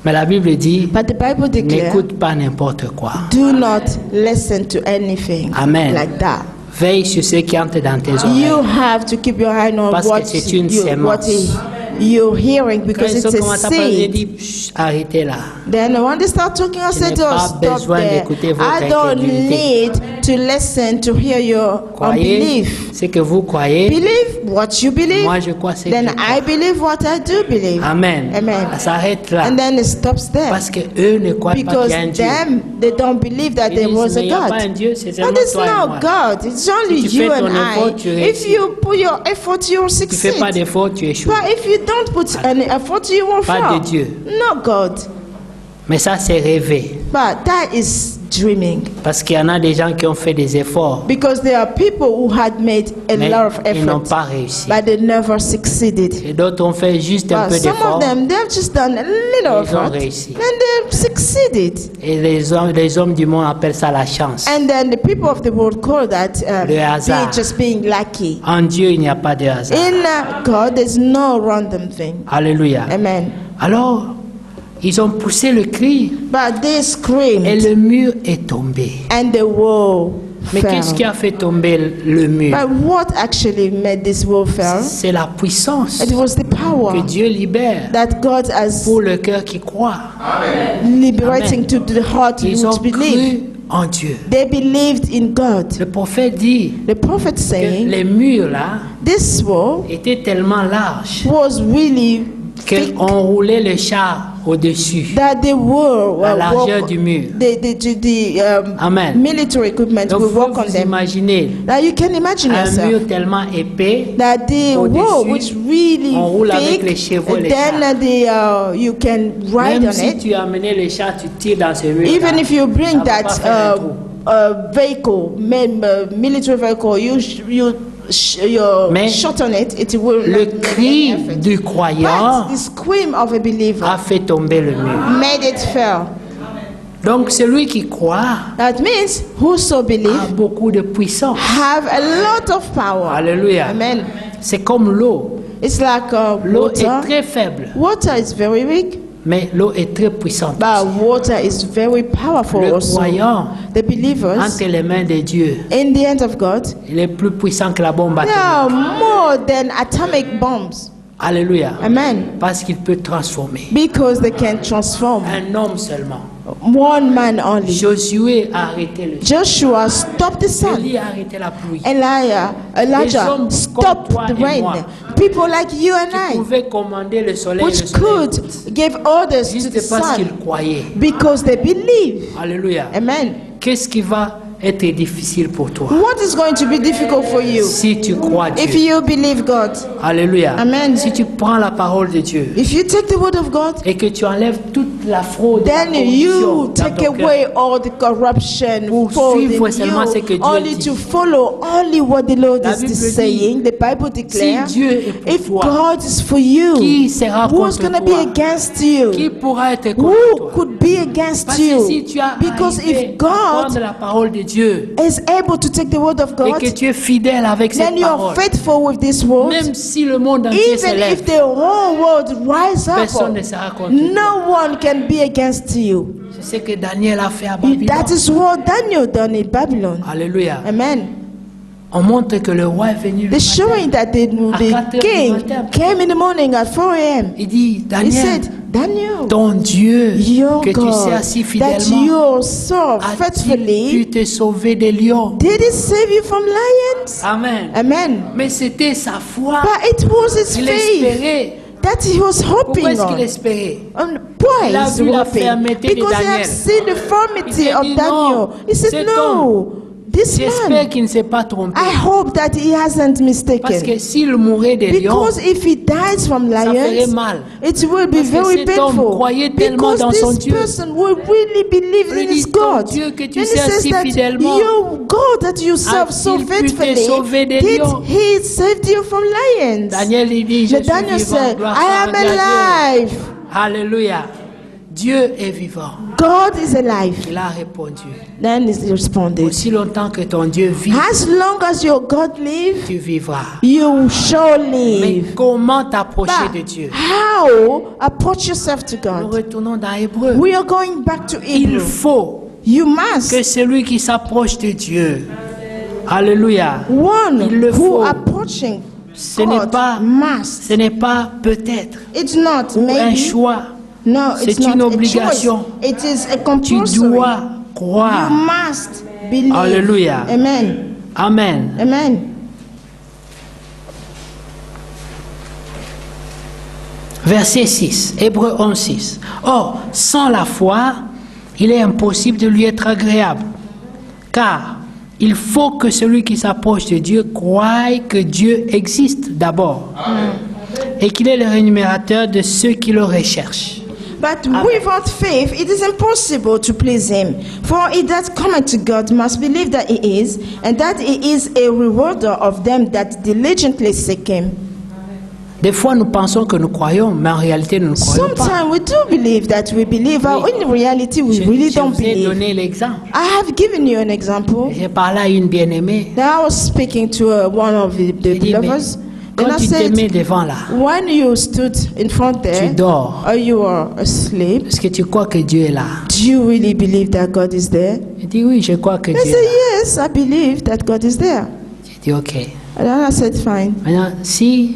Mais la Bible dit, But the Bible declares, n'écoute pas n'importe quoi. do not listen to anything Amen. like that. Veille sur ce qui entre dans tes You oreilles. have to keep your eye on Parce que what c'est une sémence. you're hearing Quand because ils it's ont a commencé à parler, j'ai seed. dit, Chut, arrêtez là. Then when they start talking, I Je said, n'ai oh, pas stop besoin there. d'écouter votre I don't incrédulité. need to listen to hear your Croyez unbelief. ce que vous croyez. Believe what you believe. Moi, je crois ce que Then je I crois. believe what I do believe. Amen. Amen. Ça s'arrête là. And then it stops there. Parce que eux ne croient pas Because qu'il y a un Dieu. them, they don't believe that Ils there disent, was mais a il n'y a God. pas un Dieu, c'est But seulement it's toi et not moi. God. It's only Si tu fais you ton and effort, I. tu If réussis. you put your effort, you will Si tu fais succeed. pas d'effort, tu échoues. But if you don't put any effort, you will Pas fail. de Dieu. Not God. Mais ça, c'est rêvé. But that is dreaming. Parce qu'il y en a des gens qui ont fait des efforts, Because there are people who had made a mais lot of ils n'ont effort, pas réussi. but they never succeeded. Et d'autres ont fait juste un peu Some of d'efforts them, they've just done a little Ils ont effort, réussi. and they've succeeded. et les hommes du monde appellent ça la chance. And then the people of the world call that Le hasard. just being lucky. En Dieu, il n'y a pas de hasard. In God, there's no random thing. Alléluia. Amen. Alors, ils ont poussé le cri But they et screamed, le mur est tombé. and the wall Mais qu'est-ce qui fell. a fait tomber le mur? But what actually made this wall fall? C'est la puissance It was the power que Dieu libère that God has pour le cœur qui croit. liberating to the heart Ils ont which believe. cru en Dieu. They believed in God. Le prophète dit The prophet que saying les murs là this wall étaient tellement larges was really thick, qu'on roulait le char au-dessus. that they were La largeur du mur. Amen. military equipment Donc will vous work on vous them. imaginez Now you can imagine un yourself mur tellement épais, that the au-dessus, wall which really on roule avec les thick, chevaux, les then you can ride même on si it. tu as amené le char, tu tires dans ce mur. Even if you bring ça va pas faire un trou. that vehicle, military vehicle, you Mais shot on it, it will Le not make cri any effort. du croyant But the scream of a believer a fait tomber le mur. made it fall. Donc celui qui croit That means whoso a believe beaucoup de puissance. have a lot of power. Alléluia. Amen. C'est comme l'eau. It's like L'eau est water. très faible, Water is very weak, mais l'eau est très puissante. but water is very powerful Le also. croyant, The believers entre les mains de Dieu, in the hands of God, il est plus puissant que la bombe they atomique. are more than atomic bombs. Alléluia. Amen. Parce qu'il peut transformer. Because they can transform. Un homme seulement. One man only. Josué a arrêté le ciel. Joshua stopped the sun. Élie a arrêté la pluie. Elijah hommes stopped comme toi the et rain. moi, People like you and Qui I, pouvait commander le soleil et le which soleil could give orders to the juste parce qu'ils sun croyaient. because they believe. Alléluia. Amen. Qu'est-ce qui va être difficile pour toi What is going to be difficult for you si tu crois if Dieu? you believe God? Alléluia. Amen. Si tu prends la parole de Dieu If you take the word of God, et que tu enlèves toute la fraude, la then corruption you dans take ton cœur, away all the corruption, Pour fraud in suivre seulement ce que you, Dieu only dit. to follow only what the Lord La is Bible dit, saying. The Bible declares, si Dieu est pour if toi, God is for you, qui sera who's contre going to be toi? against Qui you? pourra être contre Who toi? could be against Parce que you? si tu as Because arrivé if à God prendre la parole de Dieu is able to take the word of et God, que tu es fidèle avec then cette you are parole, faithful with this word. même si le monde entier Even s'élève, if the whole world rise up, personne ne sera contre toi. no one can be against you. C'est ce que Daniel a fait à Babylone. That is what Daniel done in Babylon. Alléluia. Amen. On montre que le roi est venu le They're matin. showing that the 4 heures king du matin. came in the morning at 4 a.m. Il dit, He Daniel, said, Daniel, ton Dieu your que tu sers God si that fidèlement, you serve a-t-il pu faithfully, te sauver des lions? did he save you from lions? Amen. Amen. Mais c'était sa foi. But it was his Il faith espérait. that he was Pourquoi hoping est-ce qu'il on. espérait? Why Il a is vu la hoping? fermeté de Because he Daniel. has seen the Il firmity s'est of dit, Daniel. non, He said, cet no, this J'espère man, qu'il ne s'est pas trompé. I hope that he hasn't Parce mistaken. que s'il mourait des lions, Because if he dies from ça ferait lions, mal. it will be Parce que very cet homme painful. croyait tellement Because dans son this Dieu. person will really believe Il in dit, his ton God. Dieu que tu Then he sers says si that fidèlement, your God that you serve so a-t-il pu te faithfully, sauver des did lions? he saved you from lions? Daniel il dit, je But suis Daniel vivant, said, gloire I soit am rendue à Dieu. alive. Alléluia. Dieu est vivant. God is alive. Il a répondu. Then he responded, Aussi longtemps que ton Dieu vit, as long as your God lives, tu vivras. you shall Mais live. comment t'approcher de But Dieu? how approach yourself to Nous God? retournons dans Hébreu. We are going back to Il Hebrew. faut You must. que celui qui s'approche de Dieu, alléluia, One il le who faut. approaching Ce n'est God pas, must. ce n'est pas peut-être It's not ou un maybe. choix. No, C'est it's not une a obligation. choice. It is a Tu compulsory. dois You croire. must believe. Alléluia. Amen. Amen. Amen. Verset 6, Hébreux 11, 6. Or, sans la foi, il est impossible de lui être agréable. Car il faut que celui qui s'approche de Dieu croie que Dieu existe d'abord. Et qu'il est le rémunérateur de ceux qui le recherchent. But Amen. without faith, it is impossible to please him. For he that cometh to God must believe that he is, and that he is a rewarder of them that diligently seek him. Des fois, nous pensons que nous croyons, mais en réalité, nous ne croyons pas. Sometimes we do believe that we believe, but in reality, we really Je don't vous ai believe. donné l'exemple. I have given you an example. J'ai parlé à une bien-aimée. Now I was speaking to one of the J'ai dit, mais believers, and quand I tu te mets said, devant là, when you stood in front tu there, dors. or you are asleep, Est-ce que tu crois que Dieu est là? do you really believe that God is there? Elle dit oui, je crois que I Dieu est said, là. yes, I believe that God is there. J'ai dit ok. And then I said, fine. Maintenant, si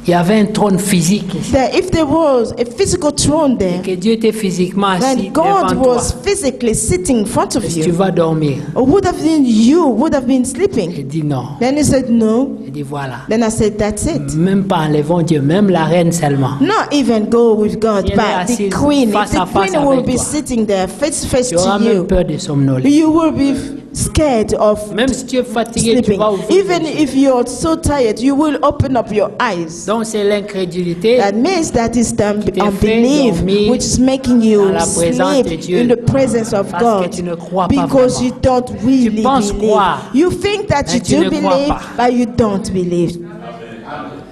il y avait un trône physique ici, That if there was a physical throne there, que Dieu était physiquement assis then God devant toi, was physically sitting in front of est-ce que tu you, vas dormir? or would have been you would have been sleeping. Elle dit non. Then he said, no. Elle dit voilà. Then I said, that's it. Même pas enlevant Dieu, même la reine seulement. Not even go with God, Si elle est but the assise queen. If face the à face queen will avec be toi, sitting there face to face Tu auras to même you, peur de somnoler. you will be scared of Même si tu es fatigué, tu sleeping. vas ouvrir Even les yeux. if you're so tired, you will open up your eyes. Donc c'est l'incrédulité That means that is the te fait unbelief dormir which is making dans you la présence de sleep Dieu. in the presence of Parce God que tu ne crois pas because you vraiment. don't really penses believe. croire, You think that mais you tu do ne crois believe, pas. but you don't believe.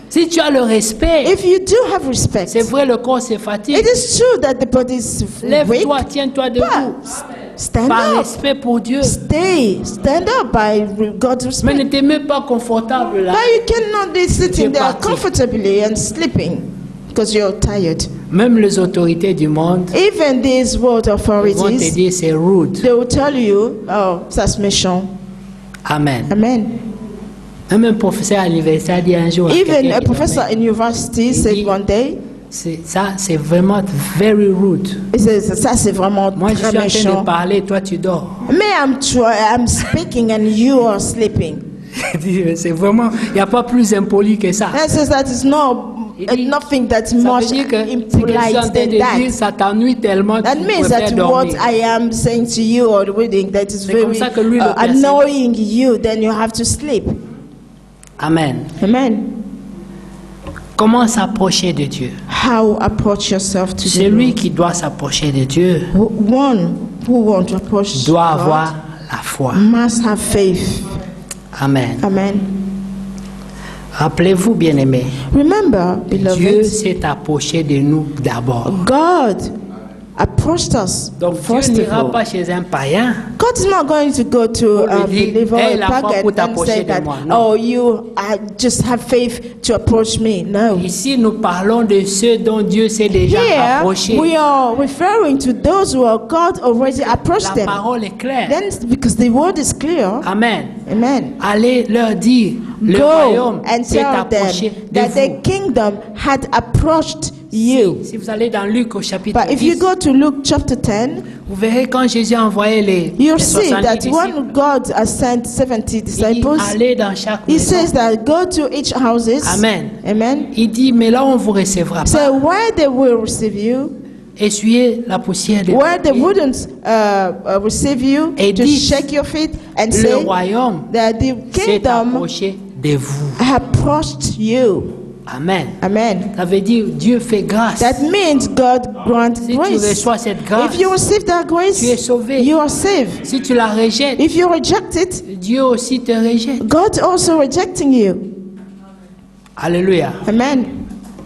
Si tu as le respect, If you do have respect, c'est vrai, le corps se fatigue. it is true that the body is weak, Lève-toi, tiens-toi debout. but stand Par up. respect pour Dieu. Stand up by God's Mais respect. ne te mets pas confortable là. But you cannot be sitting es there parti. comfortably and sleeping because you're tired. Même les autorités du monde Even these world vont te authorities, dire c'est rude. they will tell you, oh, that's méchant. Amen. Amen. Même un professeur à l'université a dit un jour à Even quelqu'un a qui professor in university said dit- one day, ça c'est vraiment very rude. he says, ça c'est vraiment Moi je très suis en train méchant. de parler, toi tu dors. Me, I'm speaking and you are sleeping. C'est vraiment, il n'y a pas plus impoli que ça. And says that is Il dit- nothing that's Ça veut much dire que ce que je suis en impolite train than de dire, that. ça t'ennuie tellement That tu means préfères that what dormir. I am saying to you or reading that is C'est comme very ça que lui le perçoit. annoying you, then you have to sleep. Amen. Amen. Comment s'approcher de Dieu? How approach yourself to the Celui Lord. qui doit s'approcher de Dieu One who want to approach doit God avoir la foi. must have faith. Amen. Amen. Rappelez-vous, bien-aimés, Remember, Dieu beloved, s'est approché de nous d'abord. God approached us Donc first Dieu of n'ira all. pas chez un païen. God is not going to go to Pour lui dire, believer "Aie or la foi pagan pour and t'approcher say de that, moi." Non. oh, you just have faith to approach me. No. Ici, nous parlons de ceux dont Dieu s'est déjà Here, approché. we are referring to those who are God already approached La them. parole est claire. Then, because the word is clear, Amen. amen. Allez leur dire, le Go royaume and s'est tell approché them de that the vous. kingdom had approached you. Si vous allez dans Luc au chapitre But if you 10, go to Luke chapter 10, vous verrez quand Jésus a envoyé les you'll 70 see that disciples, when God has sent 70 il dit, disciples, allez dans chaque He maison. says that go to each houses. Amen. Amen. Il dit, mais là on vous recevra So pas. where they will receive you, Essuyez la poussière de where they vos pieds. wouldn't receive you, Et just dites, shake your feet and Le say royaume that the s'est kingdom approché de vous. approached you. Amen. Amen. Ça veut dire Dieu fait grâce. That means God grants Si tu grace. reçois cette grâce, If you receive that grace, tu es sauvé. you are saved. Si tu la rejettes, If you reject it, Dieu aussi te rejette. God also rejecting you. Alléluia. Amen.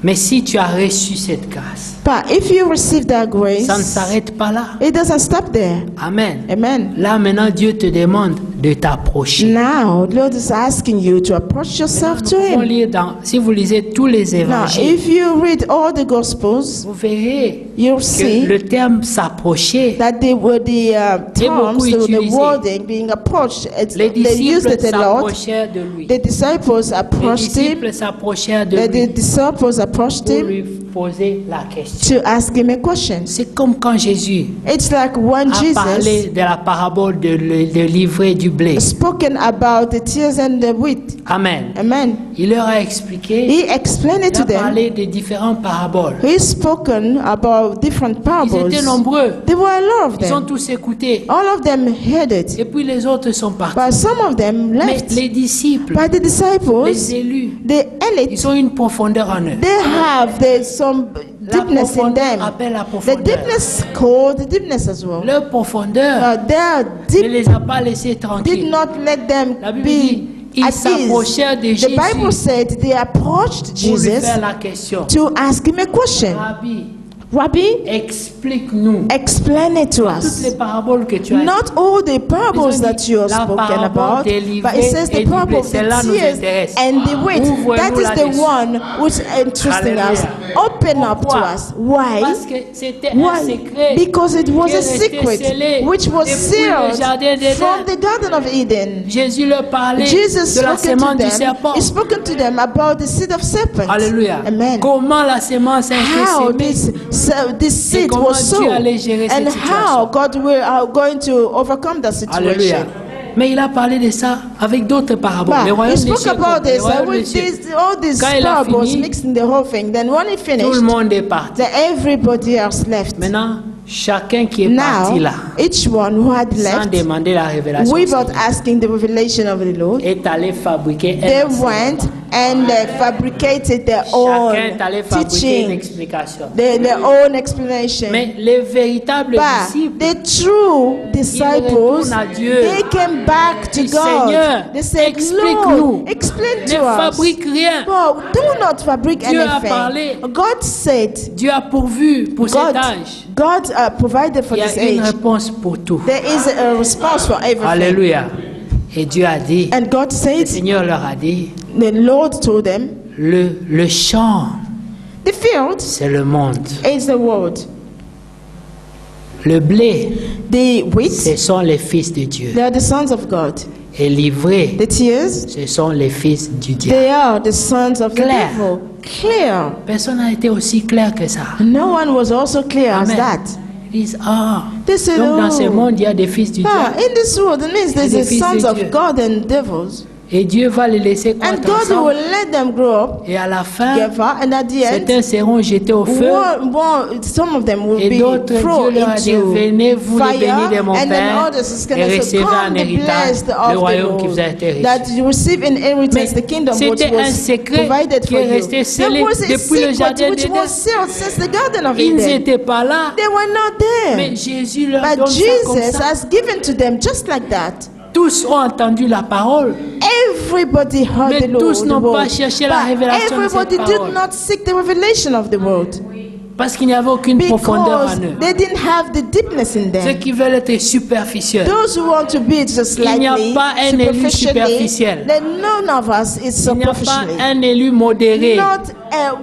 Mais si tu as reçu cette grâce, But if you receive that grace, ça ne s'arrête pas là. it doesn't stop there. Amen. Amen. Là maintenant, Dieu te demande de t'approcher. Now, the Lord is asking you to approach yourself Nous to pouvons Him. lire si vous lisez tous les Now, évangiles, if you read all the Gospels, vous verrez you'll que see le terme s'approcher, that they were the terms, beaucoup the utilisé. wording being approached. les They used disciples it a lot. s'approchèrent de lui. The disciples Les approached him. disciples s'approchèrent de The lui disciples approached pour him lui poser la question. to ask him a question. C'est comme quand Jésus It's like when a parlé Jesus de la parabole de l'ivraie du blé. spoken about the tears and the wheat. Amen. Amen. Il leur a expliqué, He explained it il a to them. parlé de différentes paraboles. He spoken about different Ils parables. étaient nombreux. There were a lot of Ils ont them. tous écouté. All of them heard it, Et puis les autres sont partis. but some of them Mais left. les disciples, But the disciples, les élus, the elite, ils ont une profondeur en eux. they have deepness in them. Appelle la The profondeur. deepness called the deepness as well. Leur profondeur Their ne deep les a pas laissés did tranquilles. not let them La Bible dit, be ils at ease. s'approchèrent de The Bible Jésus said they approached pour lui Jesus faire la question. to ask him a question. Rabbi, Rabbi, explique-nous explain it to toutes us. les paraboles que tu as Not all the parables that you have La spoken parabole about, des but it says the livrées et parable du of blé, celle-là the nous tears intéresse. and the weight. Ouvre-nous That is the là-dessus. one which is interesting us. Alléluia. Open up to Pourquoi? us. Why? Parce que c'était un Why? secret Because it was qui a est resté secret scellé which was depuis le sealed jardin d'Éden. from the Garden of Eden. Jésus leur parlait Jesus de la spoken to sémence du them. serpent. He spoken to them about the seed of serpent. Alléluia. Amen. Comment la sémence a How été semée this seed comment was Dieu sown, allait gérer cette and how situation. God will are going to overcome the Alléluia. situation. Mais il a parlé de ça avec d'autres paraboles. But Les he royaumes des spoke cieux, about les this royaumes des with cieux. all these Quand il a parables fini, mixing the whole thing. Then when he Tout finished, le monde est parti. then everybody else left. Maintenant, chacun qui est Now, parti là, each one who had sans left, demander la révélation, without asking the revelation of the Lord, est allé fabriquer they un went and fabricated their Chacun est allé own fabriquer une teaching, explication. their own explanation. Mais les véritables But disciples, the true disciples, retournent à Dieu. they came back to Disent, God. Seigneur, They said, explique-nous. Lord, explain ne to us. fabrique rien. But do not fabric Dieu a anything. parlé. God said, Dieu a pourvu pour cet âge. God provided for Il y this a une age. réponse pour tout. There is a response for everything. Alléluia. Et Dieu a dit, And God le said, Seigneur leur a dit, the Lord told them, le champ, the field c'est le monde. is the world. Le blé, The wheat, ce sont les fils de Dieu. they are the sons of God. Et l'ivré, The tears, ce sont les fils du diable. they are the sons of the Clair. devil. Clear. Personne n'a été aussi clair que ça. No one was also clear as Amen. that. Ils disent, ah, They said, donc dans ce oh, monde, il y a des fils du diable. in this world, it means there's des the fils sons de of Dieu. God and devils. Et Dieu va les laisser And croître God will ensemble. let them grow up Et à la fin, together, and at the certains end, seront jetés au feu. some of them will Et be d'autres, thrown Dieu leur a dit, into venez, vous les bénis fire, de mon and then Père, others is et going to say, recevez come en be héritage blessed le of the royaume qui vous a Lord, été reçu. that you receive in inheritance the kingdom which c'était un was secret provided qui for est you. resté scellé There was a depuis le secret jardin which d'Éden. was sealed since the Garden of Ils Eden. n'étaient pas là, They were not there. mais Jésus leur But donne ça comme Jesus ça. has given to them just like that. Tous ont entendu la parole, Everybody heard mais the Lord. tous the n'ont pas word. cherché la But révélation de cette everybody did parole. not seek the revelation of the word. Parce qu'il n'y avait aucune profondeur Because en eux. they didn't have the deepness in Ceux them. qui veulent être superficiels. Those who want to be just Il n'y a slightly pas un élu superficiel. superficially, then none of us is Il n'y a pas superficially. un élu modéré. Not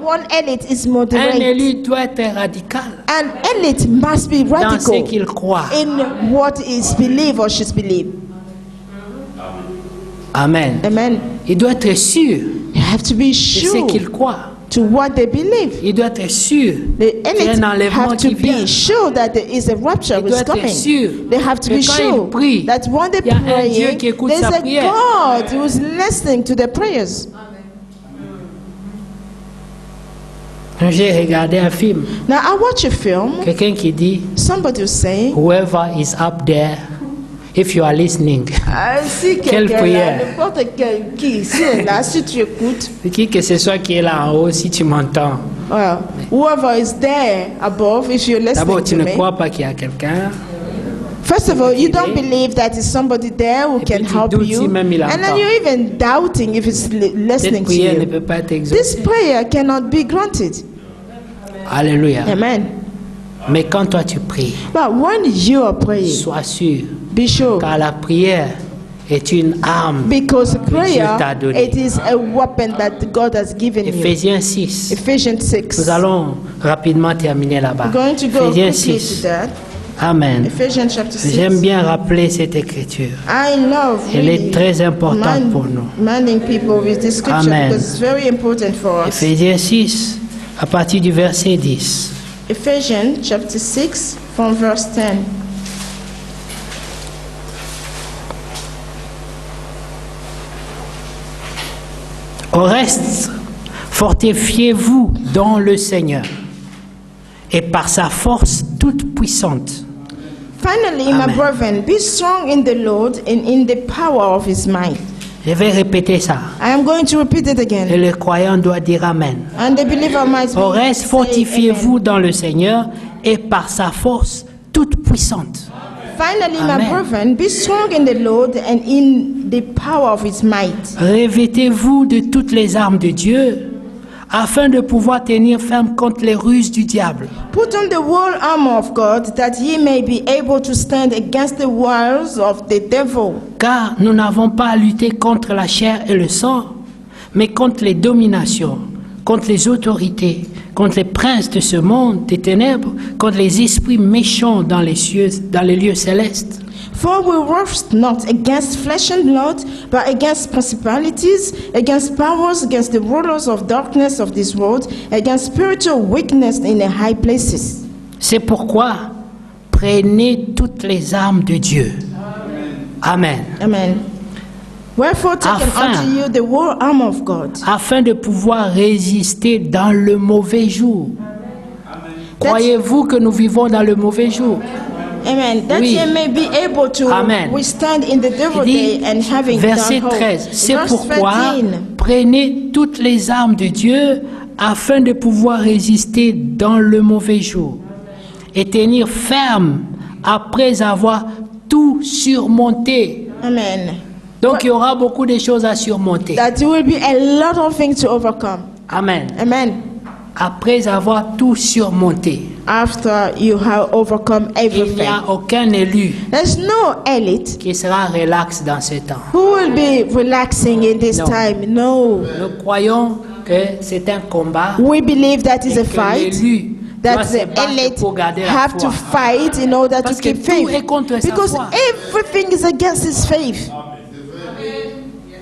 one elite is Un moderate. élu doit être radical An elite must be dans ce radical qu'il croit. in what is believed or should believe. Amen. Amen. Il doit être sûr You have to be de ce sure qu'il croit. to what they believe. Il doit être sûr The qu'il y a elite un enlèvement have to qui vient. be sure that there is a rapture Il which doit is être coming. sûr They have to que be quand sure il prie, that when they il y a un Dieu pray, qui écoute there's sa a prière. God who is listening to their prayers. J'ai regardé un film. Now I watch a film. Quelqu'un qui dit, Somebody was saying, whoever is up there, if you are listening, si Quelle quelqu'un là, prière? n'importe qui ici est là, si tu écoutes, qui que ce soit qui est là en haut, si tu m'entends. well, whoever is there above, if you're D'abord, listening tu to ne me, crois pas qu'il y a quelqu'un. first of all, you don't Idée. believe that there's somebody there who Et can puis tu help doutes you, si même il and then entend. you're even doubting if it's listening Cette to prière ne you. peut pas être This exaucée. prayer cannot be granted. Alléluia. Amen. Mais quand toi tu pries, But when you are praying, sois sûr, be sure, car la prière est une arme. because Dieu prayer, t'a donné. it is a weapon that God has given you. Éphésiens 6. Ephesians 6. Nous allons rapidement terminer là-bas. We're going to go Éphésiens quickly 6. to that. Amen. Ephesians chapter 6. J'aime bien rappeler cette écriture. I love Elle really est très importante pour nous. reminding people with this scripture Amen. because it's very important for us. Éphésiens 6, à partir du verset 10. Ephesians chapter 6 from verse 10. Au reste, fortifiez-vous dans le Seigneur et par sa force toute puissante. Finally, Amen. my brethren, be strong in the Lord and in the power of his might. Je vais répéter ça. I am going to repeat it Et again. le croyant doit dire Amen. And the believer might Au reste, say fortifiez-vous amen. dans le Seigneur et par sa force toute puissante. Finally, Amen. my brethren, be strong in the Lord and in the power of his might. Revêtez-vous de toutes les armes de Dieu afin de pouvoir tenir ferme contre les ruses du diable. Put on the whole armor of God, that ye may be able to stand against the wiles of the devil. Car nous n'avons pas à lutter contre la chair et le sang, mais contre les dominations, contre les autorités, contre les princes de ce monde des ténèbres, contre les esprits méchants dans les lieux célestes. For we wrestle not against flesh and blood, but against principalities, against powers, against the rulers of darkness of this world, against spiritual weakness in the high places. C'est pourquoi prenez toutes les armes de Dieu. Amen. Amen. Wherefore take Afin- unto you the whole armor of God, Afin de pouvoir résister dans le mauvais jour. Croyez-vous que nous vivons dans le mauvais jour? amen, that Oui. ye may be able to Amen. withstand in the devil Il dit, day and having verset done 13, all. c'est Verse pourquoi 13. prenez toutes les armes de Dieu afin de pouvoir résister dans le mauvais jour et tenir ferme après avoir tout surmonté. Amen. Donc il y aura beaucoup de choses à surmonter. That there will be a lot of things to overcome. Amen. Amen. Après avoir tout surmonté, After you have overcome il n'y everything. a aucun élu There's no elite qui sera relax dans ce temps. who will be relaxing in this No. time. No. Nous croyons que c'est un combat We believe that is et a que fight. l'élu doit That se the battre elite pour garder la have to foi. fight in order Parce to que keep tout faith. est contre sa Because foi. everything is against his faith.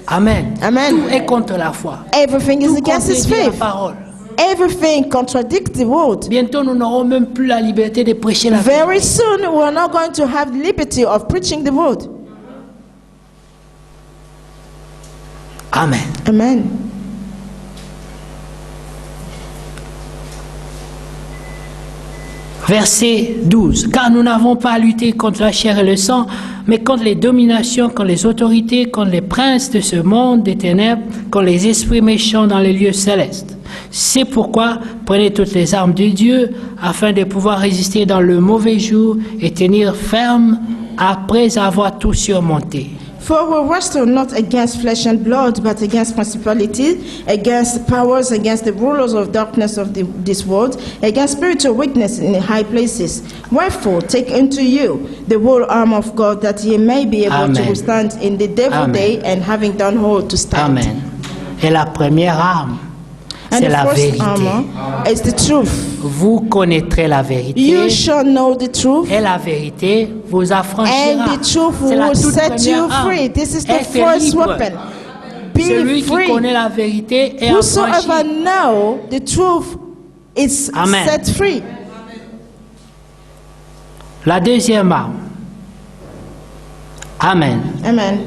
Amen. Amen. Tout est contre la foi. Everything is Tout against his contredit la faith. parole. Everything contradicts the word. Bientôt, nous n'aurons même plus la liberté de prêcher la Very vérité. soon we are not going to have liberty of preaching the word. Amen. Amen. Verset 12. Car nous n'avons pas à lutter contre la chair et le sang, mais contre les dominations, contre les autorités, contre les princes de ce monde des ténèbres, contre les esprits méchants dans les lieux célestes. C'est pourquoi prenez toutes les armes de Dieu afin de pouvoir résister dans le mauvais jour et tenir ferme après avoir tout surmonté. For we wrestle not against flesh and blood, but against principalities, against powers, against the rulers of darkness of this world, against spiritual weakness in the high places. Wherefore, take unto you the whole arm of God, that ye may be able to Amen. withstand in the devil Amen. day, and having done all to stand. Amen. Et la première arme, And c'est the la first vérité. armor is the truth. Vous connaîtrez la vérité. You shall know the truth, Et la vérité vous affranchira. and the truth C'est la will toute set you première arme. free. This is the Être first libre. weapon. Be Celui qui free. connaît la vérité est Whosoever affranchi. know the truth is Amen. set free. La deuxième arme. Amen. Amen.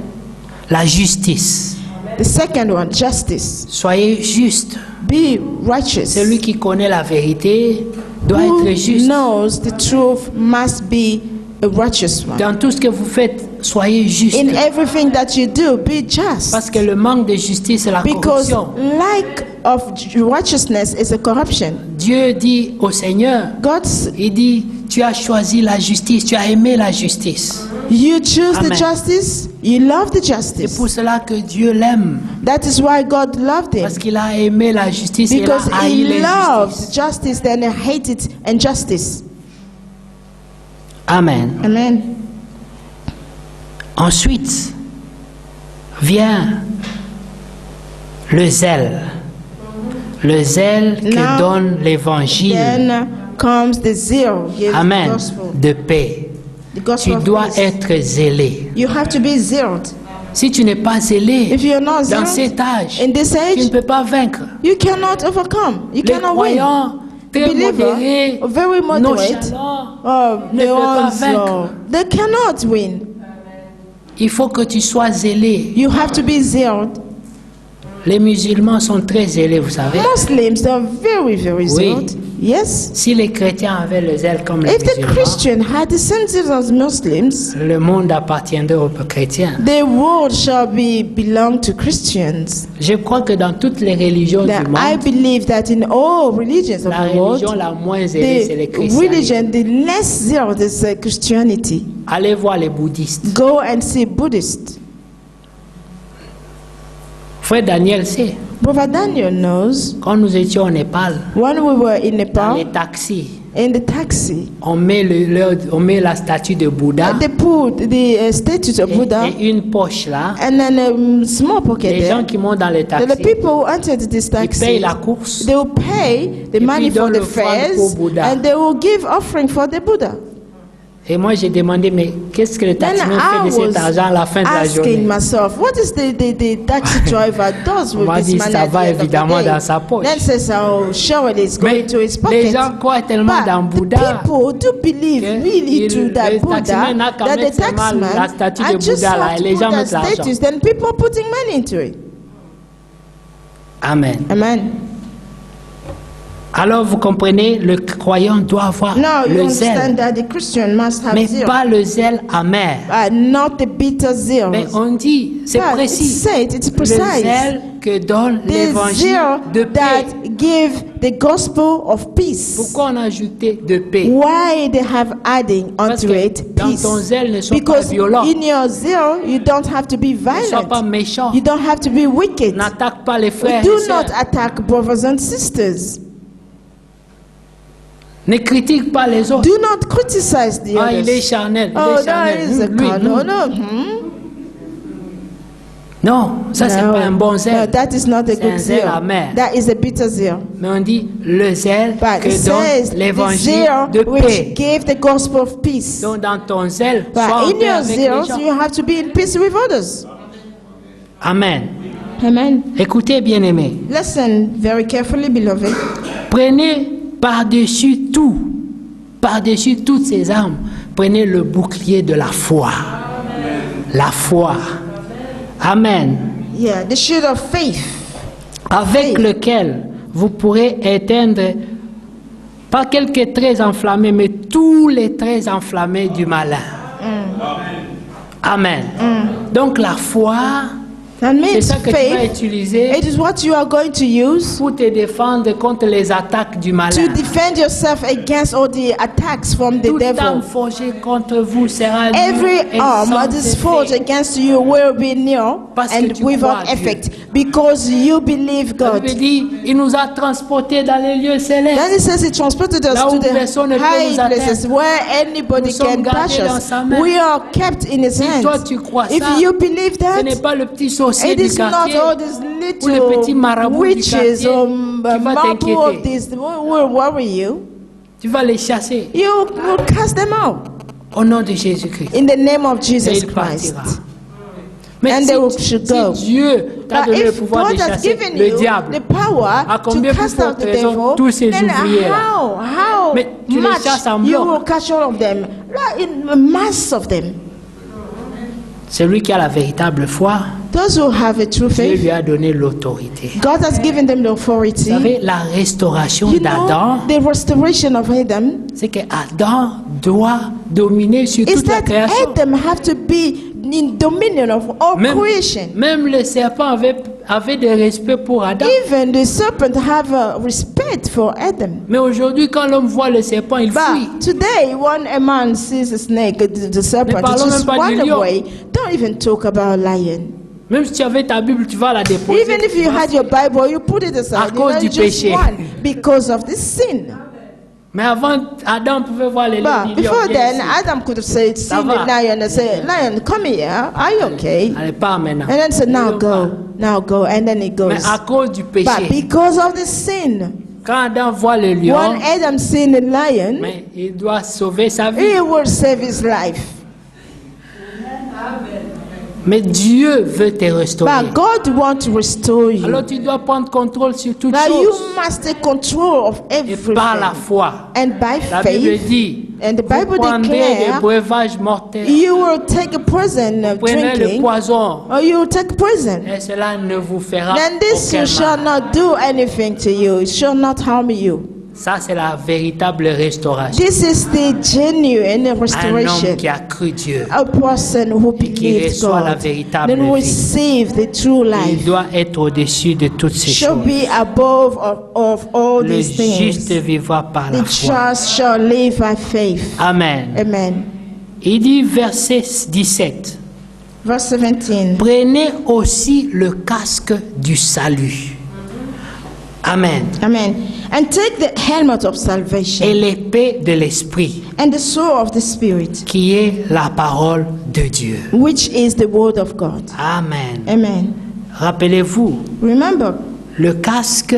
La justice. The second one, justice. Soyez juste. Be righteous. Celui qui connaît la vérité doit Who être juste. knows the truth must be a righteous one. Dans tout ce que vous faites, soyez juste. In everything that you do, be just. Parce que le manque de justice, c'est la Because corruption. lack of righteousness is a corruption. Dieu dit au Seigneur, God's, il dit, tu as choisi la justice, tu as aimé la justice. you choose the Amen. justice, you love the C'est justice. pour cela que Dieu l'aime. That is why God loved him. Parce qu'il a aimé la justice et il Because a haï he loved l'injustice. justice, then he hated injustice. Amen. Amen. Ensuite, vient le zèle. Le zèle que Now, donne l'évangile. Then comes the zeal, yes, the Amen. gospel. De paix. The gospel Tu of dois peace. être zélé. You have to be zealed. Si tu n'es pas zélé If you're not dans zealed cet âge, in this tu ne age, peux pas vaincre. you cannot overcome. You Les cannot win. croyants très modérés, Believer, very moderate, nonchalants, ne the peut pas ones, vaincre. they cannot win. Il faut que tu sois zélé. You have to be zealed. Les musulmans sont très zélés, vous savez. Muslims are very, very Oui. zealed. Yes? Si les chrétiens avaient le zèle comme les If the musulmans, Christian had the same zeal as Muslims, le monde appartiendrait aux chrétiens. the world shall belong to Christians. Je crois que dans toutes les religions That du I monde, believe that in all religions of la the world, religion la moins zélée, c'est les the chrétiens. religion, the less zealous is Christianity. Allez voir les bouddhistes. Go and see Buddhists. Frère Daniel sait, Brother Daniel knows quand nous étions au Népal, when we were in dans les Nepal, taxis, in the taxi, on met la statue de Bouddha they put the statue of Buddha et une poche là. and then a small pocket Les gens there. qui montent dans les So the taxis, people who entered this ils payent taxi, la course. they will pay the puis money for donnent the l'offrande fares pour Bouddha. and they will give offering for the Buddha. Et moi j'ai demandé, mais qu'est-ce que le Then taximan fait I de cet was argent à la fin de la asking journée? myself, what is the taxi driver does On with m'a this dit, money ça at the va end of the évidemment day? dans sa poche. Then says, oh, surely it's Mais going to his les pocket. gens croient tellement dans But the Bouddha people do believe que really to le that Buddha, taximan n'a qu'à that the mettre seulement taxman, la statue de I just Bouddha là, have et to les put gens that mettent l'argent. status, then people are putting money into it. Amen. Amen. Alors vous comprenez, le croyant doit avoir Now you le understand zèle, that the Christian must have mais zeal, pas le zèle amer. not the bitter zeal. Mais on dit, c'est But précis, it's said, it's le precise. zèle que donne The l'évangile zeal de paix. that give the gospel of peace. Pourquoi on a ajouté de paix? Why they have adding Parce onto que it dans peace? ton zèle, ne sois pas Because violent, in your zeal, you don't have to be ne sois pas violent. méchant, You don't have to be wicked. n'attaque pas les frères Do et not sœurs, attack brothers and sisters. ne critique pas les autres. Do not criticize the Ah, il est others. charnel, il Oh, est that charnel. is a Lui, carnal. lui. No, Non, ça c'est no. pas un bon No, zèle. that is not a C'est un good zèle zeal. amer. That is a bitter zeal. Mais on dit le zèle But it que says donne the l'évangile zeal de which paix. gave the gospel of peace. Donc dans ton zèle, sois But en in paix your avec les zeal, gens. you have to be in peace with others. Amen. Amen. Écoutez, bien-aimés, Listen very carefully, beloved. prenez par-dessus toutes ces armes, prenez le bouclier de la foi. La foi. Amen. Yeah, the shield of faith. Avec lequel vous pourrez éteindre pas quelques traits enflammés, mais tous les traits enflammés du malin. Amen. Donc la foi, That c'est means ça que tu vas faith. utiliser It is what you are going to use pour te défendre contre les attaques du malin. to defend yourself against all the attacks from the Toute arme devil. forgée contre vous sera nulle Every et arm sans that is effet. forged against you will be nil Parce que and tu crois without à effect because you believe La God. Bible dit, il nous a transportés dans les lieux célestes. Then it says He transported us Là to où personne ne the peut high nous atteindre. places where anybody Nous sommes can touch gardés dans us. sa main. We are kept in His Si toi hands. tu crois If ça, you believe ce n'est that, pas le petit sorcier it du is not quartier all these ou le petit little marabout du witches quartier or qui va marble of t'inquiéter. this will worry you. Tu vas les chasser You will cast them out au nom de Jésus-Christ. in the name of Et Jesus il Christ. partira. Mais And si, they should go. si Dieu t'a But donné le if pouvoir de God has chasser given le you diable, the power à to combien plus cast out forte the raison devil, tous ces then ouvriers-là? how Mais tu les much chasses en you bloc. will catch all of them? Like in a mass of them. celui qui a la véritable foi, Those who have a true Dieu faith, lui a donné l'autorité. God has given them the Vous authority. savez, la restauration You d'Adam, know, the restoration of Adam c'est que Adam doit dominer sur is toute la that création. Adam have to be in dominion of all creation. Même le serpent avait des respects pour Adam. Even the serpent have a respect for Adam. Mais aujourd'hui, quand l'homme voit le serpent, il fuit. But today, when a man sees a snake, the serpent, he parlons just même pas du run lion. away. Don't even talk about lion. Même si tu avais ta Bible, tu vas la déposer. Even if you had your Bible, you put it aside. À cause du you just péché. run because of this sin. Mais avant, Adam pouvait voir les lions. But before then, Adam could have said, Ça seen the va. lion and say, lion, come here. Are you okay? Allez, pas maintenant. And then say, now Ne go, pas. now go. And then he goes. Mais à cause du But péché, because of the sin, quand Adam voit le lion, when Adam seen the lion, mais il doit sauver sa vie. he will save his life. Mais Dieu veut te restaurer. But God wants to restore you. Alors tu dois prendre contrôle sur toutes Now you choses. must take control of Et everything. par la foi. And by La Bible faith, dit, and the Bible vous prendrez des declares, breuvages mortels. you will take a poison of Prenez le drinking, poison. or you will take poison. Et cela ne vous fera Then this aucun shall mal. not do anything to you. It shall not harm you. Ça, c'est la véritable restauration. This is the genuine Un homme restoration. qui a cru Dieu, A person who qui believes reçoit la God, véritable then vie. receive the true Il life, doit être au-dessus de toutes ces shall choses. be above of all Le these juste things. vivra par la The foi. just shall live by faith. Amen. Amen. Il dit verset 17. Verse 17. Prenez aussi le casque du salut. Amen. Amen. And take the helmet of Et salvation l'épée de l'esprit, and the sword of the Spirit, qui est la parole de Dieu. which is the word of God. Amen. Amen. Rappelez-vous, Remember, le casque,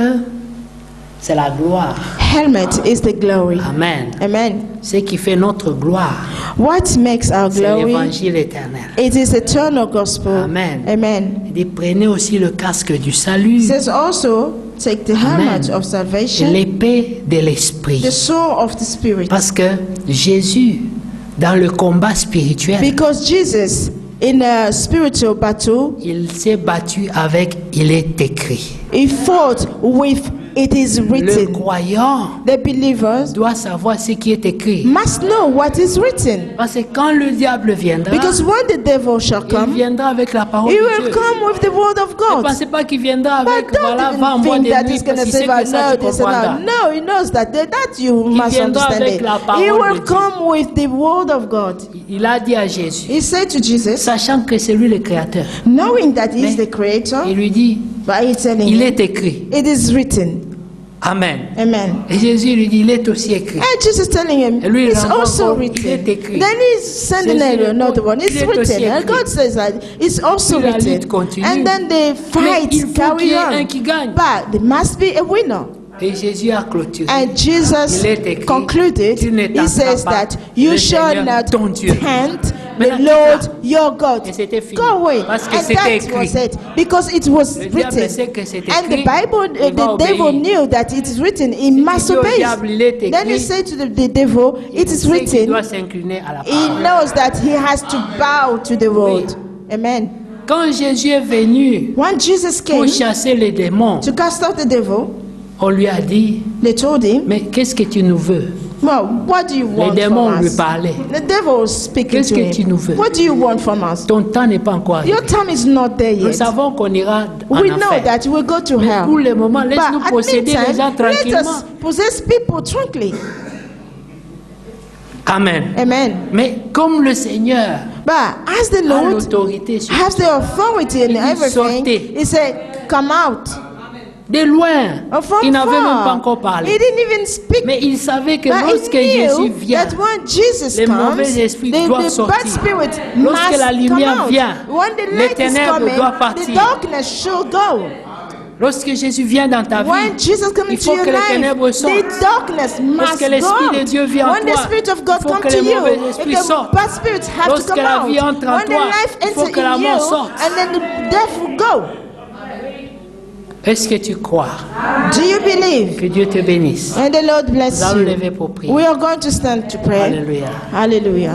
c'est la gloire. helmet is the glory. Amen. Amen. Ce qui fait notre gloire, What makes our c'est glory? l'évangile éternel. It is eternal gospel. Amen. Amen. Il dit, prenez aussi le casque du salut, It says also, take the helmet of et salvation, l'épée de l'esprit. the sword of the Spirit. Parce que Jésus, dans le combat spirituel, Because Jesus, in a spiritual battle, il s'est battu avec « il est écrit ». he fought with it is Le written. croyant The believers doit savoir ce qui est écrit. must know what is written. Parce que quand le diable viendra, Because when the devil shall il come, viendra avec la parole he de will Dieu. come with the word of Ne God. pensez pas qu'il viendra avec, But voilà, don't va en even boîte think de that nuit, he's going parce to qu'il sait say, que ça tu no, this and comprendras. that. No, he knows that you must viendra understand avec it. la parole He de will Dieu. come with the word of God. Il a dit à Jésus, He said to Jesus, sachant que c'est lui le créateur, knowing that he is Mais- the creator, il lui dit, but he's telling il him, est écrit. it is written. Amen. Amen. Et Jésus lui dit, il est aussi écrit. And Jesus telling him, Et lui, il it's renvoie also encore, written. il est écrit. Then he's sending Jésus another répond, one. It's il est aussi written. And écrit. God says that it's also Puis la lutte written. continue. And then the Mais fight il faut qu'il carry y ait un on. qui gagne. But there must be a winner. Et Jésus a clôturé. And Jesus Il est écrit, concluded, tu ne he tenteras says pas that you le shall Seigneur, not ton Dieu. tempt the Maintenant, Lord quitte-la. your God. Et c'était fini. Go away. Parce que And c'était that écrit. was it. Because it was Le diable written. sait que c'est And the écrit, Bible, il va the devil obéir. knew that it is written. He Si must tu dis au obey. diable, il est Then he écrit, said to the devil, it is il sait qu'il doit written. s'incliner à la He parole. knows that he has to bow to the word. Amen. Quand Jésus est venu When Jesus pour came chasser les démons, to cast out the devil, on lui a dit, they told him, mais qu'est-ce que tu nous veux? well, what do you want démons from lui us? parlaient. The devil was speaking Qu'est-ce to que tu nous veux? him. What do you want from us? Ton temps n'est pas encore arrivé. Your time is not there Nous yet. savons qu'on ira en We know enfer. that we'll go to Mais hell. pour le moment, laisse-nous But at posséder les gens meantime, let tranquillement. us possess people tranquilly. Amen. Amen. Mais comme le Seigneur But as the a Lord l'autorité sur has the authority in Il dit, everything, sortez. he said, come out. de loin, From il n'avait même pas far. encore He parlé. didn't even speak. Mais il savait que But lorsque he Jésus knew vient, that when Jesus les comes, mauvais esprits doivent the sortir. bad spirit Lorsque must la lumière come out. vient, When the les light is ténèbres coming, doivent the partir. darkness should go. Lorsque Jésus vient dans ta vie, When Jesus comes il into faut your que les life, ténèbres sortent. the darkness must Lorsque l'Esprit go de Dieu vient en out. When the toi, Spirit of God il faut comes que to les you, mauvais if esprits the sortent. bad spirits have to Lorsque come la out. vie entre en When the toi, life il faut enters que la in mort you, sorte. and then the death will go. Est-ce que tu crois? Do you believe? Que Dieu te bénisse. And the Lord bless Nous allons you. lever pour prier. We are going to stand to pray. Alléluia. Hallelujah.